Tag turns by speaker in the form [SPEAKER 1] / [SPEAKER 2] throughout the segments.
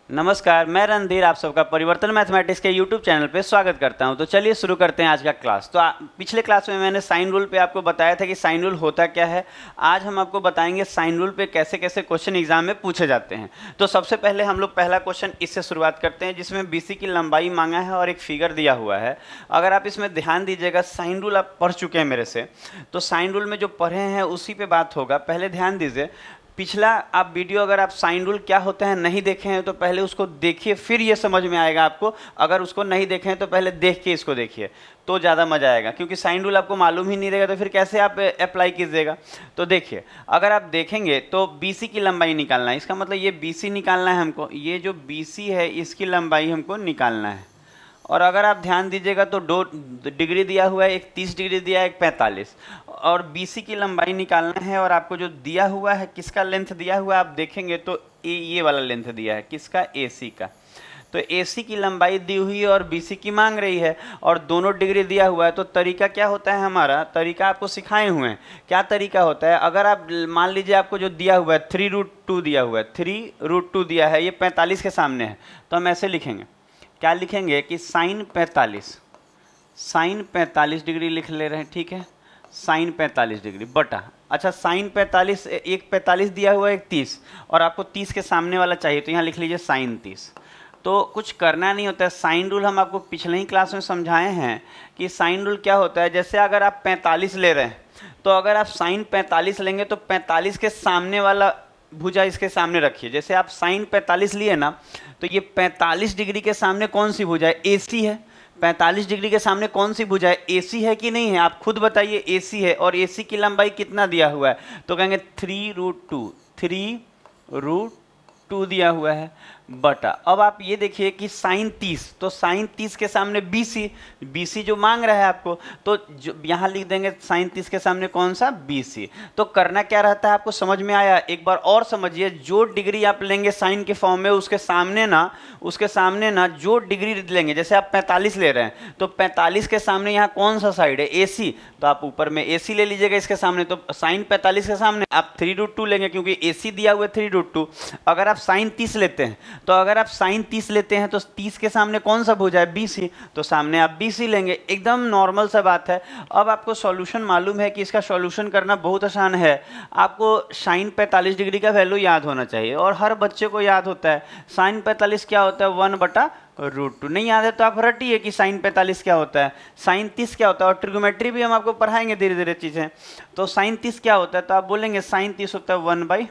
[SPEAKER 1] नमस्कार, मैं रणधीर आप सबका परिवर्तन मैथमेटिक्स के यूट्यूब चैनल पे स्वागत करता हूं। तो चलिए शुरू करते हैं आज का क्लास। तो पिछले क्लास में मैंने साइन रूल पे आपको बताया था कि साइन रूल होता क्या है। आज हम आपको बताएंगे साइन रूल पे कैसे कैसे क्वेश्चन एग्जाम में पूछे जाते हैं। तो सबसे पहले हम लोग पहला क्वेश्चन इससे शुरुआत करते हैं, जिसमें बीसी की लंबाई मांगा है और एक फिगर दिया हुआ है। अगर आप इसमें ध्यान दीजिएगा, साइन रूल आप पढ़ चुके हैं मेरे से, तो साइन रूल में जो पढ़े हैं उसी पे बात होगा। पहले ध्यान दीजिए, पिछला आप वीडियो अगर आप साइन रूल क्या होता है नहीं देखे हैं तो पहले उसको देखिए, फिर ये समझ में आएगा आपको। अगर उसको नहीं देखे हैं तो पहले देख के इसको देखिए तो ज़्यादा मज़ा आएगा, क्योंकि साइन रूल आपको मालूम ही नहीं रहेगा तो फिर कैसे आप अप्लाई कीजिएगा। तो देखिए, अगर आप देखेंगे तो बीसी की लंबाई निकालना है, इसका मतलब ये बीसी निकालना है हमको। ये जो बीसी है इसकी लंबाई हमको निकालना है। और अगर आप ध्यान दीजिएगा तो 2 डिग्री दिया हुआ है, एक 30 डिग्री दिया है, एक 45, और बीसी की लंबाई निकालना है। और आपको जो दिया हुआ है, किसका लेंथ दिया हुआ है आप देखेंगे तो ये वाला लेंथ दिया है, किसका, एसी का। तो एसी की लंबाई दी हुई है और बीसी की मांग रही है, और दोनों डिग्री दिया हुआ है। तो तरीका क्या होता है हमारा, तरीका आपको सिखाए हुए हैं। क्या तरीका होता है, अगर आप मान लीजिए आपको जो दिया हुआ है 3√2 दिया हुआ है, 3√2 दिया है, ये 45 के सामने है, तो हम ऐसे लिखेंगे, क्या लिखेंगे कि साइन 45 डिग्री लिख ले रहे हैं, ठीक है। साइन 45 डिग्री बटा, अच्छा साइन 45, एक 45 दिया हुआ है, एक 30, और आपको 30 के सामने वाला चाहिए, तो यहाँ लिख लीजिए साइन 30। तो कुछ करना नहीं होता है। साइन रूल हम आपको पिछले ही क्लास में समझाए हैं कि साइन रूल क्या होता है। जैसे अगर आप 45 ले रहे हैं, तो अगर आप साइन 45 लेंगे तो 45 के सामने वाला भुजा इसके सामने रखिए। जैसे आप साइन 45 लिए ना, तो ये 45 डिग्री के सामने कौन सी भुजा है, एसी है। 45 डिग्री के सामने कौन सी भुजा है, एसी है कि नहीं है, आप खुद बताइए। एसी है, और एसी की लंबाई कितना दिया हुआ है, तो कहेंगे 3√2 दिया हुआ है बटा। अब आप ये देखिए कि साइन 30, तो साइन 30 के सामने बीसी जो मांग रहा है आपको, तो जो यहाँ लिख देंगे साइन 30 के सामने कौन सा, बीसी। तो करना क्या रहता है आपको समझ में आया। एक बार और समझिए, जो डिग्री आप लेंगे साइन के फॉर्म में, उसके सामने ना जो डिग्री लेंगे, जैसे आप 45 ले रहे हैं तो 45 के सामने यहाँ कौन सा साइड है, एसी, तो आप ऊपर में एसी ले लीजिएगा इसके सामने। तो साइन 45 के सामने आप 3√2 लेंगे, क्योंकि एसी दिया हुआ है 3√2। अगर आप साइन 30 लेते हैं, तो अगर आप साइन 30 लेते हैं तो 30 के सामने कौन सा भुजा है, बीसी, तो सामने आप बीसी लेंगे। एकदम नॉर्मल सा बात है। अब आपको सॉल्यूशन मालूम है कि इसका सॉल्यूशन करना बहुत आसान है। आपको साइन 45 डिग्री का वैल्यू याद होना चाहिए, और हर बच्चे को याद होता है। साइन 45 क्या होता है, 1/√2। नहीं याद है तो आप रटिए कि साइन 45 क्या होता है, साइन 30 क्या होता है। और ट्रिग्नोमेट्री भी हम आपको पढ़ाएंगे धीरे धीरे चीज़ें। तो साइन 30 क्या होता है, तो आप बोलेंगे साइन 30 होता है 1/2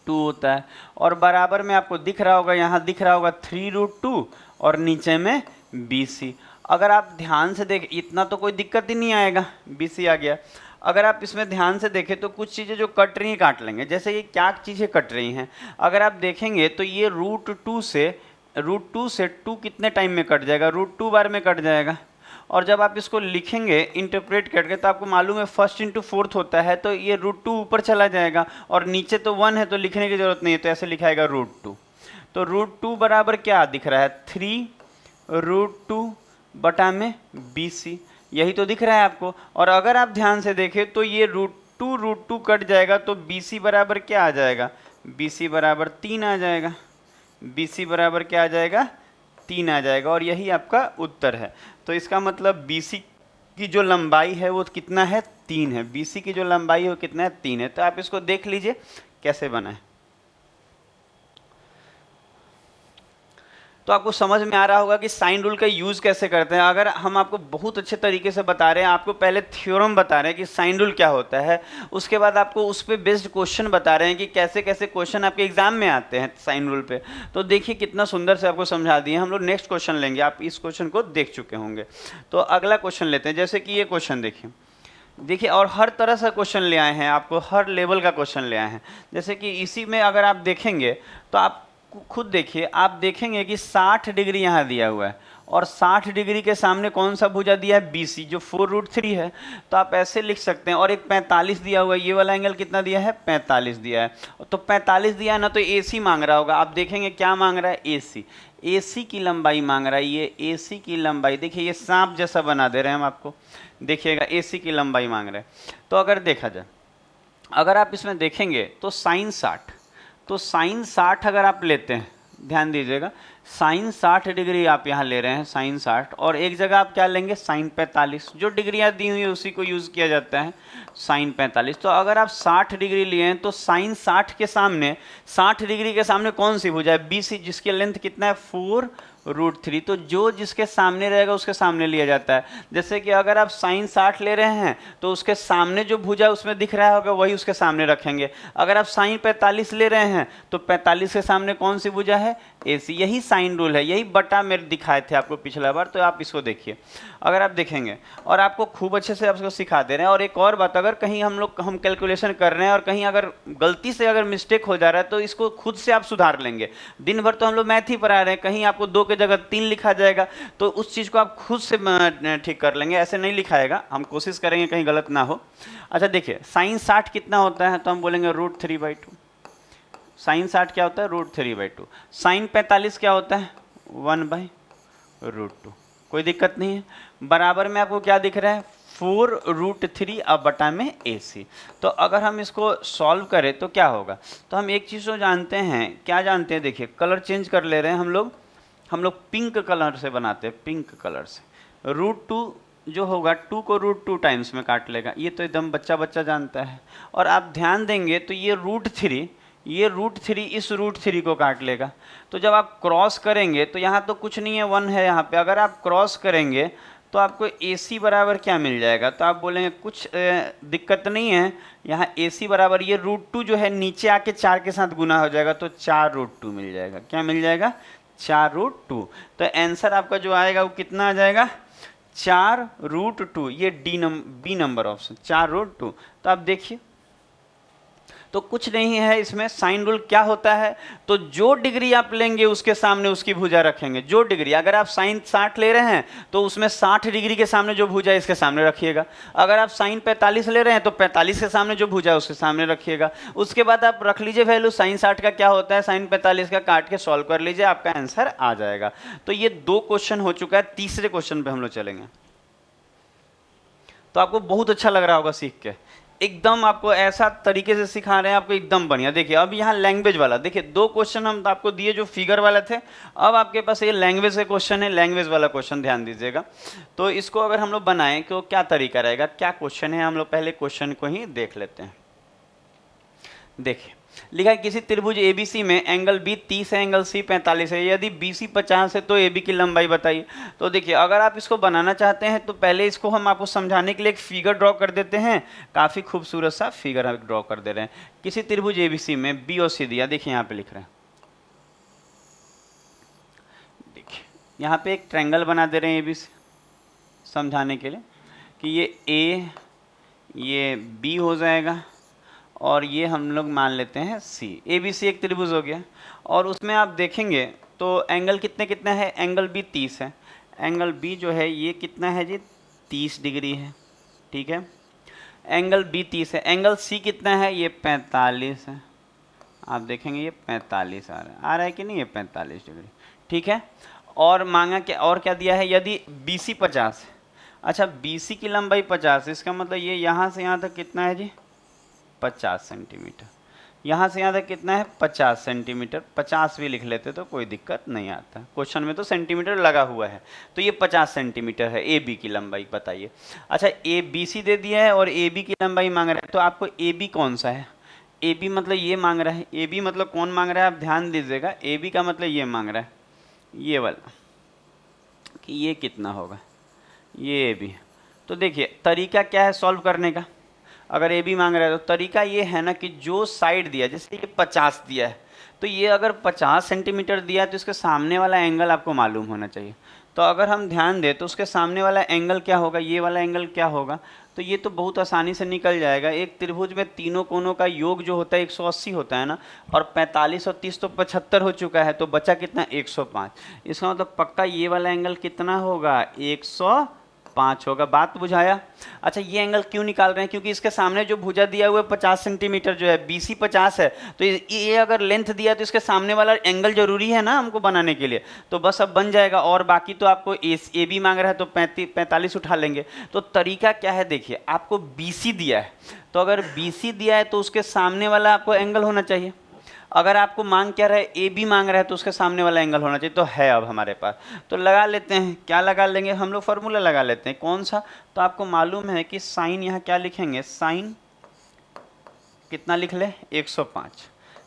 [SPEAKER 1] होता है। और बराबर में आपको दिख रहा होगा, यहाँ दिख रहा होगा 3√2 और नीचे में बीसी। अगर आप ध्यान से देखें, इतना तो कोई दिक्कत ही नहीं आएगा, बीसी आ गया। अगर आप इसमें ध्यान से देखें तो कुछ चीज़ें जो कट रही हैं काट लेंगे। जैसे ये क्या चीज़ें कट रही हैं, अगर आप देखेंगे तो ये √2 से 2 कितने टाइम में कट जाएगा, √2 बार में कट जाएगा। और जब आप इसको लिखेंगे इंटरप्रेट करके, तो आपको मालूम है 1 × 4 होता है, तो ये √2 ऊपर चला जाएगा, और नीचे तो 1 है तो लिखने की जरूरत नहीं है, तो ऐसे लिखाएगा √2। तो √2 बराबर क्या दिख रहा है, 3√2 बटा में बीसी, यही तो दिख रहा है आपको। और अगर आप ध्यान से देखें तो ये √2 कट जाएगा, तो बीसी बराबर क्या आ जाएगा, बीसी बराबर 3 आ जाएगा। बीसी बराबर क्या आ जाएगा, 3 आ जाएगा, और यही आपका उत्तर है। तो इसका मतलब बीसी की जो लंबाई है वो कितना है, 3 है। बीसी की जो लंबाई है वो कितना है, 3 है। तो आप इसको देख लीजिए कैसे बना है। तो आपको समझ में आ रहा होगा कि साइन रूल का यूज़ कैसे करते हैं। अगर हम आपको बहुत अच्छे तरीके से बता रहे हैं, आपको पहले थ्योरम बता रहे हैं कि साइन रूल क्या होता है, उसके बाद आपको उस पर बेस्ड क्वेश्चन बता रहे हैं कि कैसे कैसे क्वेश्चन आपके एग्जाम में आते हैं साइन रूल पे। तो देखिए कितना सुंदर से आपको समझा दिए। हम लोग नेक्स्ट क्वेश्चन लेंगे, आप इस क्वेश्चन को देख चुके होंगे। तो अगला क्वेश्चन लेते हैं। जैसे कि ये क्वेश्चन देखिए, और हर तरह से क्वेश्चन ले आए हैं, आपको हर लेवल का क्वेश्चन ले आए हैं। जैसे कि इसी में अगर आप देखेंगे तो आप खुद देखिए, आप देखेंगे कि 60 डिग्री यहाँ दिया हुआ है, और 60 डिग्री के सामने कौन सा भुजा दिया है, बीसी, जो 4√3 है। तो आप ऐसे लिख सकते हैं। और एक 45 दिया हुआ है, ये वाला एंगल कितना दिया है, 45 दिया है। तो 45 दिया है ना, तो एसी मांग रहा होगा। आप देखेंगे क्या मांग रहा है, एसी की लंबाई मांग रहा है। ये एसी की लंबाई देखिए, ये सांप जैसा बना दे रहे हैं हम आपको, देखिएगा एसी की लंबाई मांग रहे हैं। तो अगर देखा जाए, अगर आप इसमें देखेंगे तो साइन 60 अगर आप लेते हैं, ध्यान दीजिएगा, साइन 60 डिग्री आप यहाँ ले रहे हैं, साइन 60, और एक जगह आप क्या लेंगे, साइन 45। जो डिग्रियाँ दी हुई है उसी को यूज़ किया जाता है, साइन 45। तो अगर आप 60 डिग्री लिए हैं तो साइन 60 के सामने, 60 डिग्री के सामने कौन सी भुजा है, BC, जिसकी लेंथ कितना है 4√3। तो जो जिसके सामने रहेगा उसके सामने लिया जाता है। जैसे कि अगर आप साइन 60 ले रहे हैं तो उसके सामने जो भुजा उसमें दिख रहा होगा वही उसके सामने रखेंगे। अगर आप साइन 45 ले रहे हैं तो 45 के सामने कौन सी भुजा है, AC। यही साइन रूल है, यही बटा मेरे दिखाए थे आपको पिछला बार, तो आप इसको देखिए। अगर आप देखेंगे, और आपको खूब अच्छे से आपको सिखा दे रहे हैं। और एक और बात, अगर कहीं हम कैलकुलेशन कर रहे हैं और कहीं अगर गलती से अगर मिस्टेक हो जा रहा है तो इसको खुद से आप सुधार लेंगे। दिन भर तो हम लोग मैथ ही पढ़ा रहे हैं, कहीं आपको 2 की जगह 3 लिखा जाएगा तो उस चीज़ को आप खुद से ठीक कर लेंगे, ऐसे नहीं लिखाएगा। हम कोशिश करेंगे कहीं गलत ना हो। अच्छा देखिए, साइन 60 कितना होता है, तो हम बोलेंगे √3/2। साइन 60 क्या होता है, √3/2। साइन 45 क्या होता है, 1/√2। कोई दिक्कत नहीं है। बराबर में आपको क्या दिख रहा है, 4√3 अब बटा में AC। तो अगर हम इसको सॉल्व करें तो क्या होगा, तो हम एक चीज़ को जानते हैं, क्या जानते हैं, देखिए कलर चेंज कर ले रहे हैं हम लोग पिंक कलर से बनाते हैं, पिंक कलर से। √2 जो होगा 2 को √2 टाइम्स में काट लेगा, ये तो एकदम बच्चा बच्चा जानता है। और आप ध्यान देंगे तो ये √3, ये √3 इस √3 को काट लेगा। तो जब आप क्रॉस करेंगे तो यहाँ तो कुछ नहीं है, 1 है यहाँ पे। अगर आप क्रॉस करेंगे तो आपको AC बराबर क्या मिल जाएगा, तो आप बोलेंगे कुछ दिक्कत नहीं है, यहाँ AC बराबर ये √2 जो है नीचे आके 4 के साथ गुना हो जाएगा, तो 4√2 मिल जाएगा। क्या मिल जाएगा, 4√2। तो आंसर आपका जो आएगा वो कितना आ जाएगा, 4√2। ये बी नंबर ऑप्शन 4√2। तो आप देखिए, तो कुछ नहीं है इसमें। साइन रूल क्या होता है, तो जो डिग्री आप लेंगे उसके सामने उसकी भुजा रखेंगे। जो डिग्री, अगर आप साइन 60 ले रहे हैं तो उसमें 60 डिग्री के सामने जो भुजा है इसके सामने रखिएगा। अगर आप साइन 45 ले रहे हैं तो 45 के सामने जो भुजा है उसके सामने रखिएगा। उसके बाद आप रख लीजिए वैल्यू, साइन 60 का क्या होता है, साइन 45 का काट के सॉल्व कर लीजिए, आपका आंसर आ जाएगा। तो ये 2 क्वेश्चन हो चुका है। तीसरे क्वेश्चन पे हम लोग चलेंगे। तो आपको बहुत अच्छा लग रहा होगा सीख के, एकदम आपको ऐसा तरीके से सिखा रहे हैं, आपको एकदम बढ़िया। देखिए अब यहाँ लैंग्वेज वाला, देखिए 2 क्वेश्चन हम आपको दिए जो फिगर वाले थे, अब आपके पास ये लैंग्वेज के क्वेश्चन है। लैंग्वेज वाला क्वेश्चन ध्यान दीजिएगा। तो इसको अगर हम लोग बनाएं तो क्या तरीका रहेगा, क्या क्वेश्चन है, हम लोग पहले क्वेश्चन को ही देख लेते हैं। देखिए लिखा है, किसी त्रिभुज ABC में एंगल B 30 है, एंगल C 45 है, यदि BC 50 है तो AB की लंबाई बताइए। तो देखिए अगर आप इसको बनाना चाहते हैं तो पहले इसको हम आपको समझाने के लिए एक फिगर ड्रॉ कर देते हैं। काफ़ी खूबसूरत सा फिगर हम ड्रॉ कर दे रहे हैं। किसी त्रिभुज ABC में B और C दिया, देखिए यहाँ पे लिख रहे हैं, देखिए यहाँ पे एक ट्रायंगल बना दे रहे हैं ABC समझाने के लिए कि ये A, ये B हो जाएगा और ये हम लोग मान लेते हैं C। ABC एक त्रिभुज हो गया, और उसमें आप देखेंगे तो एंगल कितने कितने है, एंगल B 30 है। एंगल B जो है ये कितना है जी, 30 डिग्री है, ठीक है। एंगल B 30 है। एंगल C कितना है, ये 45 है। आप देखेंगे ये 45 आ रहा है कि नहीं, ये 45 डिग्री, ठीक है। और मांगा क्या, और क्या दिया है, यदि BC 50 है। अच्छा BC की लंबाई 50 है, इसका मतलब ये यहाँ से यहाँ तक कितना है जी, 50 सेंटीमीटर। यहाँ से यहाँ तक कितना है, 50 सेंटीमीटर। 50 भी लिख लेते तो कोई दिक्कत नहीं आता, क्वेश्चन में तो सेंटीमीटर लगा हुआ है। तो ये 50 सेंटीमीटर है। AB की लंबाई बताइए। अच्छा ABC दे दिया है और AB की लंबाई मांग रहा है, तो आपको AB कौन सा है, AB मतलब ये मांग रहा है। AB मतलब कौन मांग रहा है, आप ध्यान दीजिएगा। AB का मतलब ये मांग रहा है, ये वाला, कि ये कितना होगा, ये AB। तो देखिए तरीका क्या है सॉल्व करने का। अगर AB मांग रहा है तो तरीका ये है ना कि जो साइड दिया, जैसे ये 50 दिया है, तो ये अगर 50 सेंटीमीटर दिया है तो इसके सामने वाला एंगल आपको मालूम होना चाहिए। तो अगर हम ध्यान दें तो उसके सामने वाला एंगल क्या होगा, ये वाला एंगल क्या होगा, तो ये तो बहुत आसानी से निकल जाएगा। एक त्रिभुज में तीनों कोनों का योग जो होता है 180 होता है ना, और 45 और 30 तो 75 हो चुका है, तो बचा कितना, 105। इसका मतलब पक्का ये वाला एंगल कितना होगा, 105 होगा। बात बुझाया। अच्छा ये एंगल क्यों निकाल रहे हैं, क्योंकि इसके सामने जो भुजा दिया हुआ है 50 सेंटीमीटर जो है, BC 50 है, तो ये अगर लेंथ दिया तो इसके सामने वाला एंगल जरूरी है ना हमको बनाने के लिए, तो बस अब बन जाएगा। और बाकी तो आपको AB मांग रहा है तो 45 उठा लेंगे। तो तरीका क्या है, देखिए आपको BC दिया है, तो अगर BC दिया है तो उसके सामने वाला आपको एंगल होना चाहिए। अगर आपको मांग क्या रहा है, ए बी मांग रहा है, तो उसके सामने वाला एंगल होना चाहिए, तो है अब हमारे पास। तो लगा लेते हैं, क्या लगा लेंगे हम लोग, फार्मूला लगा लेते हैं, कौन सा, तो आपको मालूम है कि साइन यहाँ क्या लिखेंगे, साइन कितना लिख ले, 105,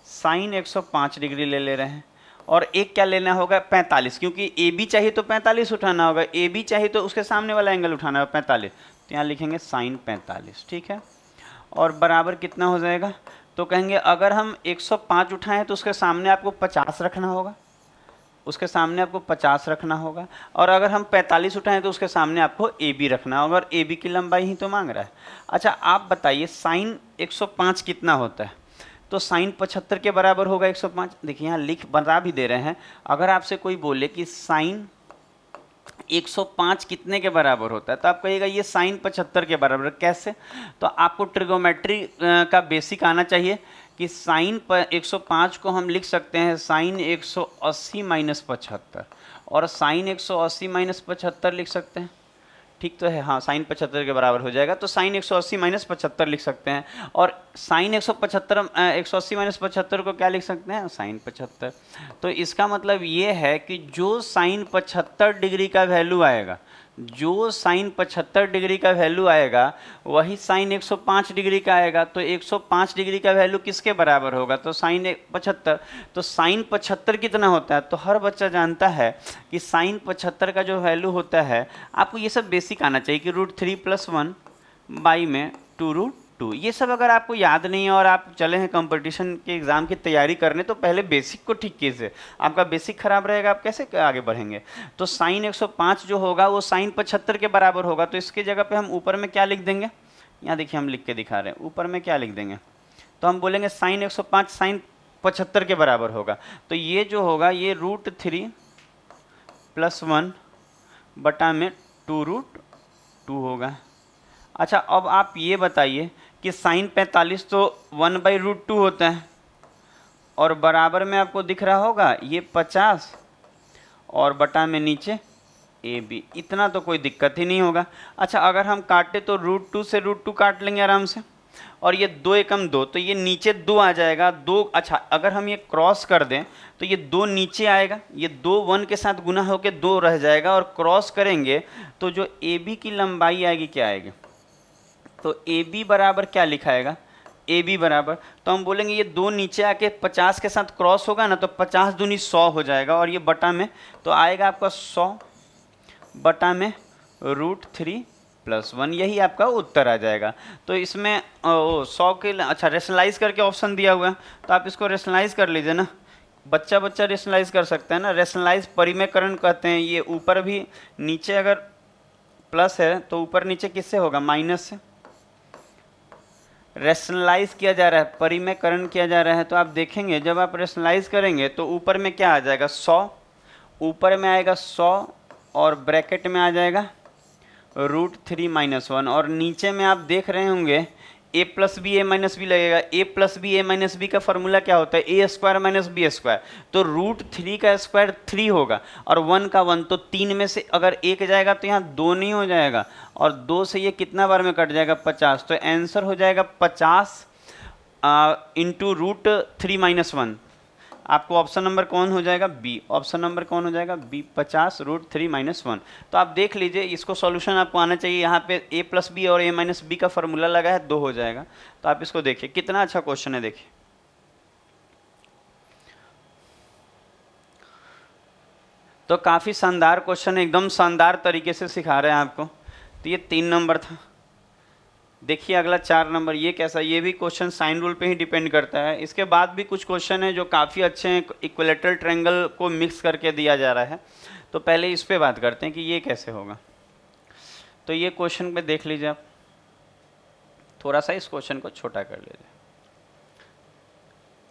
[SPEAKER 1] साइन 105 डिग्री ले रहे हैं। और एक क्या लेना होगा, 45, क्योंकि ए बी चाहिए तो 45 उठाना होगा, ए बी चाहिए तो उसके सामने वाला एंगल उठाना होगा 45, तो यहाँ लिखेंगे साइन 45, ठीक है। और बराबर कितना हो जाएगा, तो कहेंगे अगर हम 105 उठाएं तो उसके सामने आपको 50 रखना होगा, उसके सामने आपको 50 रखना होगा। और अगर हम 45 उठाएं तो उसके सामने आपको ए बी रखना होगा, और ए बी की लंबाई ही तो मांग रहा है। अच्छा आप बताइए साइन 105 कितना होता है, तो साइन 75 के बराबर होगा 105। देखिए यहाँ लिख बता भी दे रहे हैं, अगर आपसे कोई बोले कि साइन 105 कितने के बराबर होता है, तो आप कहिएगा ये साइन 75 के बराबर। कैसे, तो आपको ट्रिगोमेट्री का बेसिक आना चाहिए कि साइन 105 को हम लिख सकते हैं साइन 180 माइनस 75, और साइन 180 माइनस 75 लिख सकते हैं, ठीक तो है, हाँ साइन 75 के बराबर हो जाएगा, तो साइन 180 माइनस 75 लिख सकते हैं। और साइन 180 माइनस 75 को क्या लिख सकते हैं, साइन 75। तो इसका मतलब ये है कि जो साइन 75 डिग्री का वैल्यू आएगा, जो साइन 75 डिग्री का वैल्यू आएगा वही साइन 105 डिग्री का आएगा। तो 105 डिग्री का वैल्यू किसके बराबर होगा, तो साइन 75। तो साइन 75 कितना होता है, तो हर बच्चा जानता है कि साइन 75 का जो वैल्यू होता है, आपको ये सब बेसिक आना चाहिए कि √3 + 1 बाई में 2√2। ये सब अगर आपको याद नहीं है और आप चले हैं कंपटीशन के एग्ज़ाम की तैयारी करने, तो पहले बेसिक को ठीक कीजिए, आपका बेसिक खराब रहेगा, आप कैसे आगे बढ़ेंगे। तो साइन 105 जो होगा वो साइन 75 के बराबर होगा, तो इसकी जगह पे हम ऊपर में क्या लिख देंगे, यहाँ देखिए हम लिख के दिखा रहे हैं, ऊपर में क्या लिख देंगे, तो हम बोलेंगे साइन 105 साइन 75 के बराबर होगा। तो ये जो होगा ये √3 + 1 बटा में 2√2 होगा। अच्छा अब आप ये बताइए कि साइन 45 तो 1/√2 होता है, और बराबर में आपको दिख रहा होगा ये 50 और बटा में नीचे ए बी, इतना तो कोई दिक्कत ही नहीं होगा। अच्छा अगर हम काटे तो √2 से √2 काट लेंगे आराम से, और ये 2 एकम 2, तो ये नीचे 2 आ जाएगा 2। अच्छा अगर हम ये क्रॉस कर दें तो ये 2 नीचे आएगा, ये 2 1 के साथ गुना होकर 2 रह जाएगा, और क्रॉस करेंगे तो जो ए बी की लंबाई आएगी क्या आएगी, तो ए बी बराबर क्या लिखाएगा, ए बी बराबर, तो हम बोलेंगे ये 2 नीचे आके 50 के साथ क्रॉस होगा ना, तो 50 दूनी 100 हो जाएगा, और ये बटा में तो आएगा आपका 100 बटा में √3 + 1, यही आपका उत्तर आ जाएगा। तो इसमें 100 के, अच्छा रेशनलाइज करके ऑप्शन दिया हुआ है, तो आप इसको रेशनलाइज कर लीजिए ना, बच्चा बच्चा रेशनलाइज कर सकता है ना, रेशनलाइज परिमेयकरण कहते हैं। ये ऊपर भी नीचे अगर प्लस है तो ऊपर नीचे किससे होगा, माइनस से। रेशनलाइज किया जा रहा है, परिमेयकरण किया जा रहा है, तो आप देखेंगे जब आप रेशनलाइज करेंगे तो ऊपर में क्या आ जाएगा 100, ऊपर में आएगा 100 और ब्रैकेट में आ जाएगा √3 - 1, और नीचे में आप देख रहे होंगे a + b a - b लगेगा। a + b a - b का फॉर्मूला क्या होता है, a² - b², तो √3 का स्क्वायर 3 होगा, और 1 का 1, तो 3 में से अगर 1 जाएगा तो यहाँ 2 नहीं हो जाएगा, और 2 से ये कितना बार में कट जाएगा 50, तो आंसर हो जाएगा 50 इंटू √3 - 1। आपको ऑप्शन नंबर कौन हो जाएगा, बी, ऑप्शन नंबर कौन हो जाएगा, बी, 50 √3 - 1। तो आप देख लीजिए, इसको सॉल्यूशन आपको आना चाहिए, यहाँ पे a + b और a - b का फॉर्मूला लगा है, 2 हो जाएगा। तो आप इसको देखिए कितना अच्छा क्वेश्चन है, देखिए तो काफ़ी शानदार क्वेश्चन है, एकदम शानदार तरीके से सिखा रहे हैं आपको। तो ये 3 नंबर था। देखिए अगला 4 नंबर, ये कैसा, ये भी क्वेश्चन साइन रूल पे ही डिपेंड करता है। इसके बाद भी कुछ क्वेश्चन है जो काफ़ी अच्छे हैं, इक्विलेटरल ट्रायंगल को मिक्स करके दिया जा रहा है। तो पहले इस पे बात करते हैं कि ये कैसे होगा। तो ये क्वेश्चन पे देख लीजिए आप, थोड़ा सा इस क्वेश्चन को छोटा कर लीजिए,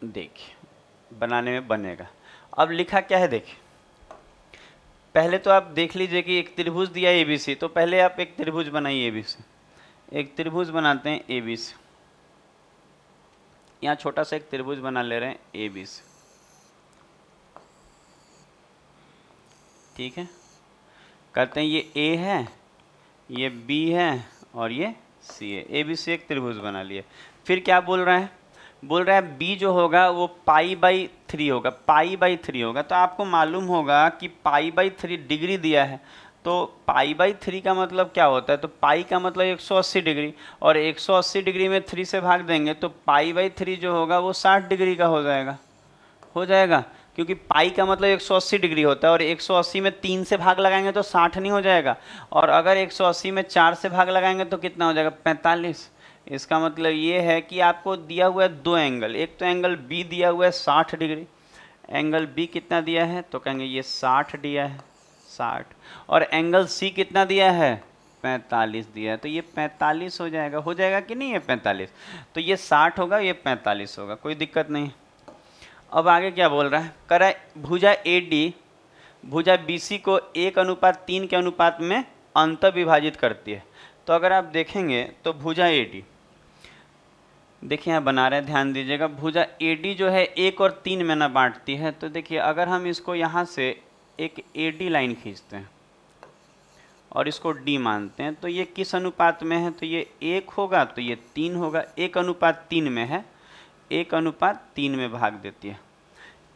[SPEAKER 1] देखिए बनाने में बनेगा। अब लिखा क्या है देखिए, पहले तो आप देख लीजिए कि एक त्रिभुज दिया है ABC, तो पहले आप एक त्रिभुज बनाइए ABC, एक त्रिभुज बनाते हैं ABC, यहाँ छोटा सा एक त्रिभुज बना ले रहे हैं ABC, ठीक है। कहते हैं ये A है, ये B है और ये C है, ABC एक त्रिभुज बना लिए। फिर क्या बोल रहा है, बोल रहा है b जो होगा वो पाई/3 होगा, पाई/3 होगा। तो आपको मालूम होगा कि पाई/3 डिग्री दिया है, तो पाई/3 का मतलब क्या होता है, तो पाई का मतलब 180 डिग्री, और 180 डिग्री में 3 से भाग देंगे तो पाई/3 जो होगा वो 60 डिग्री का हो जाएगा, क्योंकि पाई का मतलब 180 डिग्री होता है, और 180 में 3 से भाग लगाएंगे तो 60 नहीं हो जाएगा, और अगर 180 में 4 से भाग लगाएंगे तो कितना हो जाएगा, 45। इसका मतलब ये है कि आपको दिया हुआ है दो एंगल, एक तो एंगल बी दिया हुआ है 60 डिग्री, एंगल बी कितना दिया है, तो कहेंगे ये 60 दिया है, 60, और एंगल सी कितना दिया है, 45 दिया है, तो ये 45 हो जाएगा कि नहीं, ये 45, तो ये 60 होगा, ये 45 होगा, कोई दिक्कत नहीं। अब आगे क्या बोल रहा है, करा भुजा ए डी भुजा बी सी को 1:3 के अनुपात में अंत विभाजित करती है। तो अगर आप देखेंगे तो भुजा ए डी, देखिए यहाँ बना रहे हैं, ध्यान दीजिएगा, भुजा ए डी जो है 1 और 3 में ना बांटती है। तो देखिए अगर हम इसको यहाँ से एक ए डी लाइन खींचते हैं और इसको डी मानते हैं, तो ये किस अनुपात में है, तो ये 1 होगा, तो ये 3 होगा, 1:3 में है, 1:3 में भाग देती है।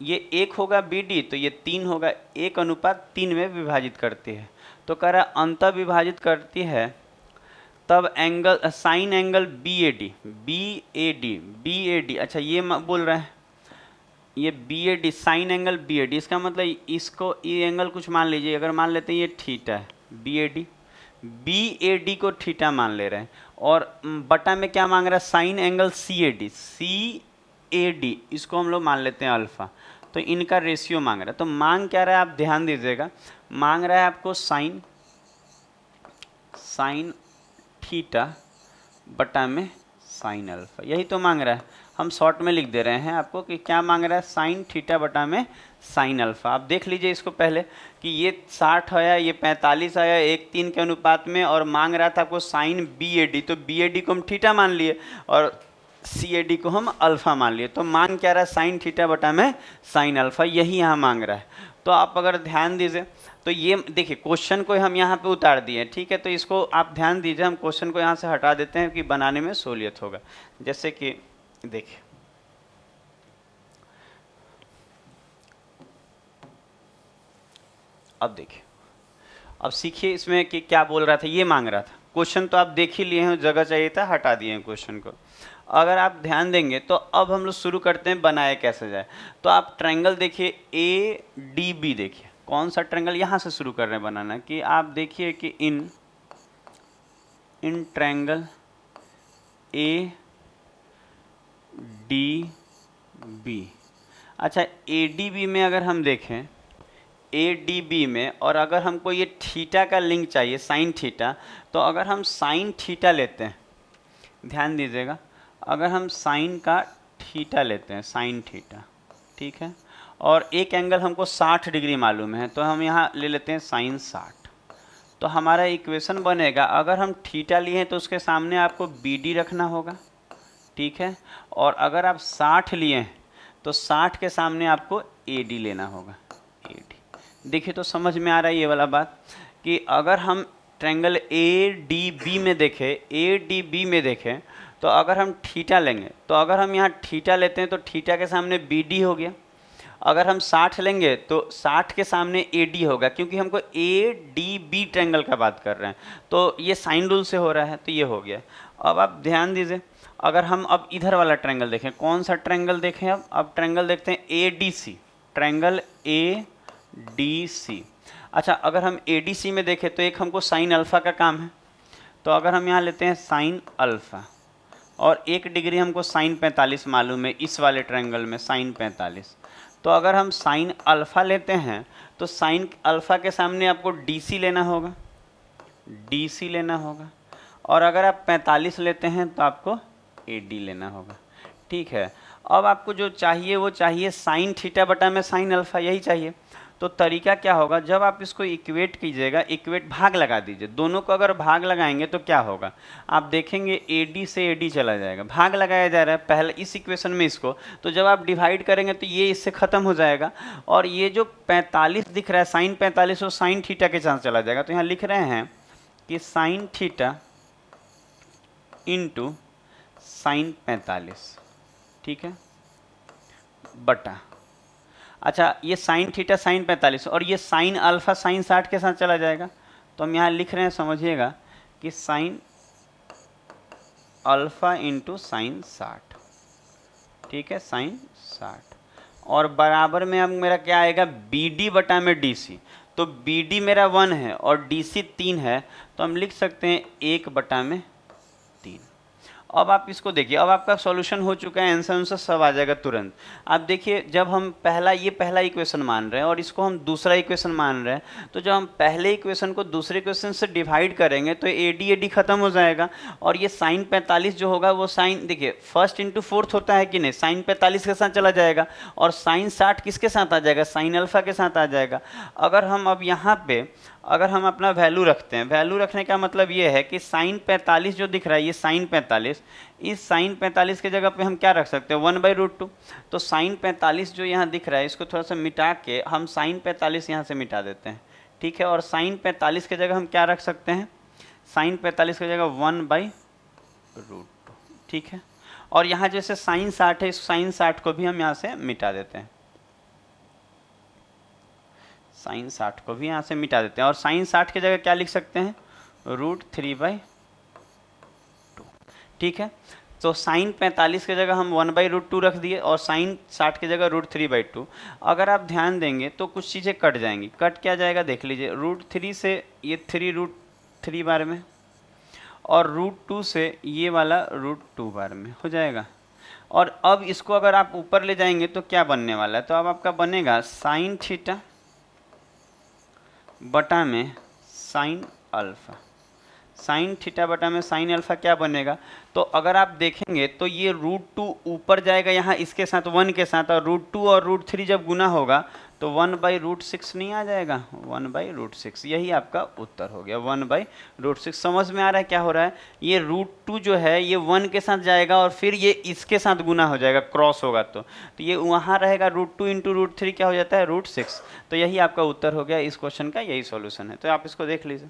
[SPEAKER 1] ये 1 होगा बी डी, तो ये 3 होगा, 1:3 में विभाजित करती है। तो कह रहा अंत विभाजित करती है, तब angle sine angle B A D, अच्छा ये बोल रहा है, ये B A D sine angle B A D, इसका मतलब इसको ये एंगल कुछ मान लीजिए, अगर मान लेते हैं ये थीटा है, बी ए डी को थीटा मान ले रहे हैं, और बटा में क्या मांग रहा है, sine angle C A D, इसको हम लोग मान लेते हैं अल्फा। तो इनका रेशियो मांग रहा है, तो मांग क्या रहा है, आप ध्यान दीजिएगा, मांग रहा है आपको साइन थीटा बटा में साइन अल्फा, यही तो मांग रहा है। हम शॉर्ट में लिख दे रहे हैं आपको कि क्या मांग रहा है, साइन थीटा बटा में साइन अल्फा। आप देख लीजिए इसको पहले कि ये 60 आया, ये 45 आया 1:3 के अनुपात में, और मांग रहा था आपको साइन बी ए डी, तो बी ए डी को हम थीटा मान लिए और सी ए डी को हम अल्फा मान लिए। तो मान क्या रहा है, साइन थीटा बटा में साइन अल्फा, यही यहाँ मांग रहा है। तो आप अगर ध्यान दीजिए तो ये देखिए क्वेश्चन को हम यहाँ पे उतार दिए, ठीक है, तो इसको आप ध्यान दीजिए, हम क्वेश्चन को यहाँ से हटा देते हैं कि बनाने में सहूलियत होगा। जैसे कि देखिए अब देखिए, अब सीखिए इसमें कि क्या बोल रहा था, ये मांग रहा था। क्वेश्चन तो आप देख ही लिए हैं, जगह चाहिए था, हटा दिए हैं क्वेश्चन को। अगर आप ध्यान देंगे तो अब हम लोग शुरू करते हैं बनाए कैसे जाए। तो आप ट्रायंगल देखिए ए डी बी, देखिए कौन सा ट्रायंगल, यहाँ से शुरू कर रहे हैं बनाना, कि आप देखिए कि इन ट्रायंगल ए डी बी, अच्छा ए डी बी में अगर हम देखें, ए डी बी में, और अगर हमको ये थीटा का लिंक चाहिए साइन थीटा, तो अगर हम साइन थीटा लेते हैं, ध्यान दीजिएगा, अगर हम साइन का थीटा लेते हैं, साइन थीटा, ठीक है, और एक एंगल हमको 60 डिग्री मालूम है, तो हम यहाँ ले लेते हैं साइन 60, तो हमारा इक्वेशन बनेगा, अगर हम थीटा लिए हैं तो उसके सामने आपको बी डी रखना होगा, ठीक है, और अगर आप 60 लिए हैं तो 60 के सामने आपको ए डी लेना होगा, ए डी। देखिए तो समझ में आ रहा है ये वाला बात, कि अगर हम ट्रायंगल ए डी बी में देखें, तो अगर हम थीटा लेंगे, तो अगर हम यहाँ थीटा लेते हैं तो थीटा के सामने बी डी हो गया, अगर हम 60 लेंगे तो 60 के सामने ए डी होगा, क्योंकि हमको ए डी बी ट्रायंगल का बात कर रहे हैं, तो ये साइन रूल से हो रहा है, तो ये हो गया। अब आप ध्यान दीजिए, अगर हम अब इधर वाला ट्रायंगल देखें, कौन सा ट्रायंगल देखें, अब ट्रायंगल देखते हैं A D C, triangle A D C. अच्छा अगर हम ए डी सी में देखें तो एक हमको साइन अल्फा का काम है, तो अगर हम यहाँ लेते हैं साइन अल्फा, और 1 डिग्री हमको साइन 45 मालूम है इस वाले ट्रायंगल में, साइन 45, तो अगर हम साइन अल्फा लेते हैं तो साइन अल्फा के सामने आपको डी सी लेना होगा, और अगर आप 45 लेते हैं तो आपको ए डी लेना होगा, ठीक है। अब आपको जो चाहिए वो चाहिए साइन थीटा बटा में साइन अल्फा, यही चाहिए। तो तरीका क्या होगा, जब आप इसको इक्वेट कीजिएगा, इक्वेट भाग लगा दीजिए, दोनों को अगर भाग लगाएंगे तो क्या होगा, आप देखेंगे ए डी से ए डी चला जाएगा, भाग लगाया जा रहा है पहले इस इक्वेशन में इसको, तो जब आप डिवाइड करेंगे तो ये इससे ख़त्म हो जाएगा, और ये जो 45 दिख रहा है साइन 45 वो साइन थीटा के साथ चला जाएगा। तो यहाँ लिख रहे हैं कि साइन थीटा इंटू साइन 45, ठीक है, बटा, अच्छा ये साइन थीटा साइन 45 और ये साइन अल्फा साइन 60 के साथ चला जाएगा, तो हम यहाँ लिख रहे हैं, समझिएगा कि साइन अल्फा इंटू साइन 60, ठीक है, साइन 60, और बराबर में अब मेरा क्या आएगा, बी डी बटा में डी सी। तो बी डी मेरा 1 है और डी सी 3 है, तो हम लिख सकते हैं 1 बटा में 3। अब आप इसको देखिए, अब आपका सॉल्यूशन हो चुका है, आंसर आंसर सब आ जाएगा तुरंत। आप देखिए, जब हम पहला इक्वेशन मान रहे हैं और इसको हम दूसरा इक्वेशन मान रहे हैं, तो जब हम पहले इक्वेशन को दूसरे इक्वेशन से डिवाइड करेंगे तो एडी एडी खत्म हो जाएगा, और ये साइन 45 जो होगा वो साइन, देखिए फर्स्ट इंटू फोर्थ होता है कि नहीं, साइन 45 के साथ चला जाएगा, और साइन 60 किसके साथ आ जाएगा, साइन अल्फा के साथ आ जाएगा। अगर हम अब यहाँ पे अगर हम अपना वैल्यू रखते हैं, वैल्यू रखने का मतलब ये है कि साइन 45 जो दिख रहा है, ये साइन 45, इस साइन 45 के जगह पे हम क्या रख सकते हैं, 1/√2। तो साइन 45 जो यहाँ दिख रहा है, इसको थोड़ा सा मिटा के हम साइन 45 यहाँ से मिटा देते हैं, ठीक है, और साइन 45 के जगह हम क्या रख सकते हैं, साइन 45 की जगह 1/√2, ठीक है, और यहाँ जैसे साइन 60 है, इस साइन 60 को भी हम यहाँ से मिटा देते हैं, साइन 60 को भी यहाँ से मिटा देते हैं, और साइन 60 की जगह क्या लिख सकते हैं, √3/2, ठीक है। तो साइन 45 की जगह हम 1/√2 रख दिए और साइन 60 की जगह √3/2। अगर आप ध्यान देंगे तो कुछ चीज़ें कट जाएंगी, कट क्या जाएगा देख लीजिए, √3 से ये 3 √3 बार में, और √2 से ये वाला √2 बार में हो जाएगा। और अब इसको अगर आप ऊपर ले जाएंगे तो क्या बनने वाला है, तो अब आपका बनेगा साइन थीटा बटा में साइन अल्फा, साइन थीटा बटा में साइन अल्फा क्या बनेगा, तो अगर आप देखेंगे तो ये √2 ऊपर जाएगा यहाँ इसके साथ 1 के साथ, और √2 और √3 जब गुना होगा तो 1/√6 नहीं आ जाएगा, 1/√6, यही आपका उत्तर हो गया, 1/√6। समझ में आ रहा है क्या हो रहा है, ये √2 जो है ये 1 के साथ जाएगा और फिर ये इसके साथ गुना हो जाएगा, क्रॉस होगा तो ये वहाँ रहेगा, √2 इंटू √3 क्या हो जाता है, √6। तो यही आपका उत्तर हो गया, इस क्वेश्चन का यही सॉल्यूशन है। तो आप इसको देख लीजिए।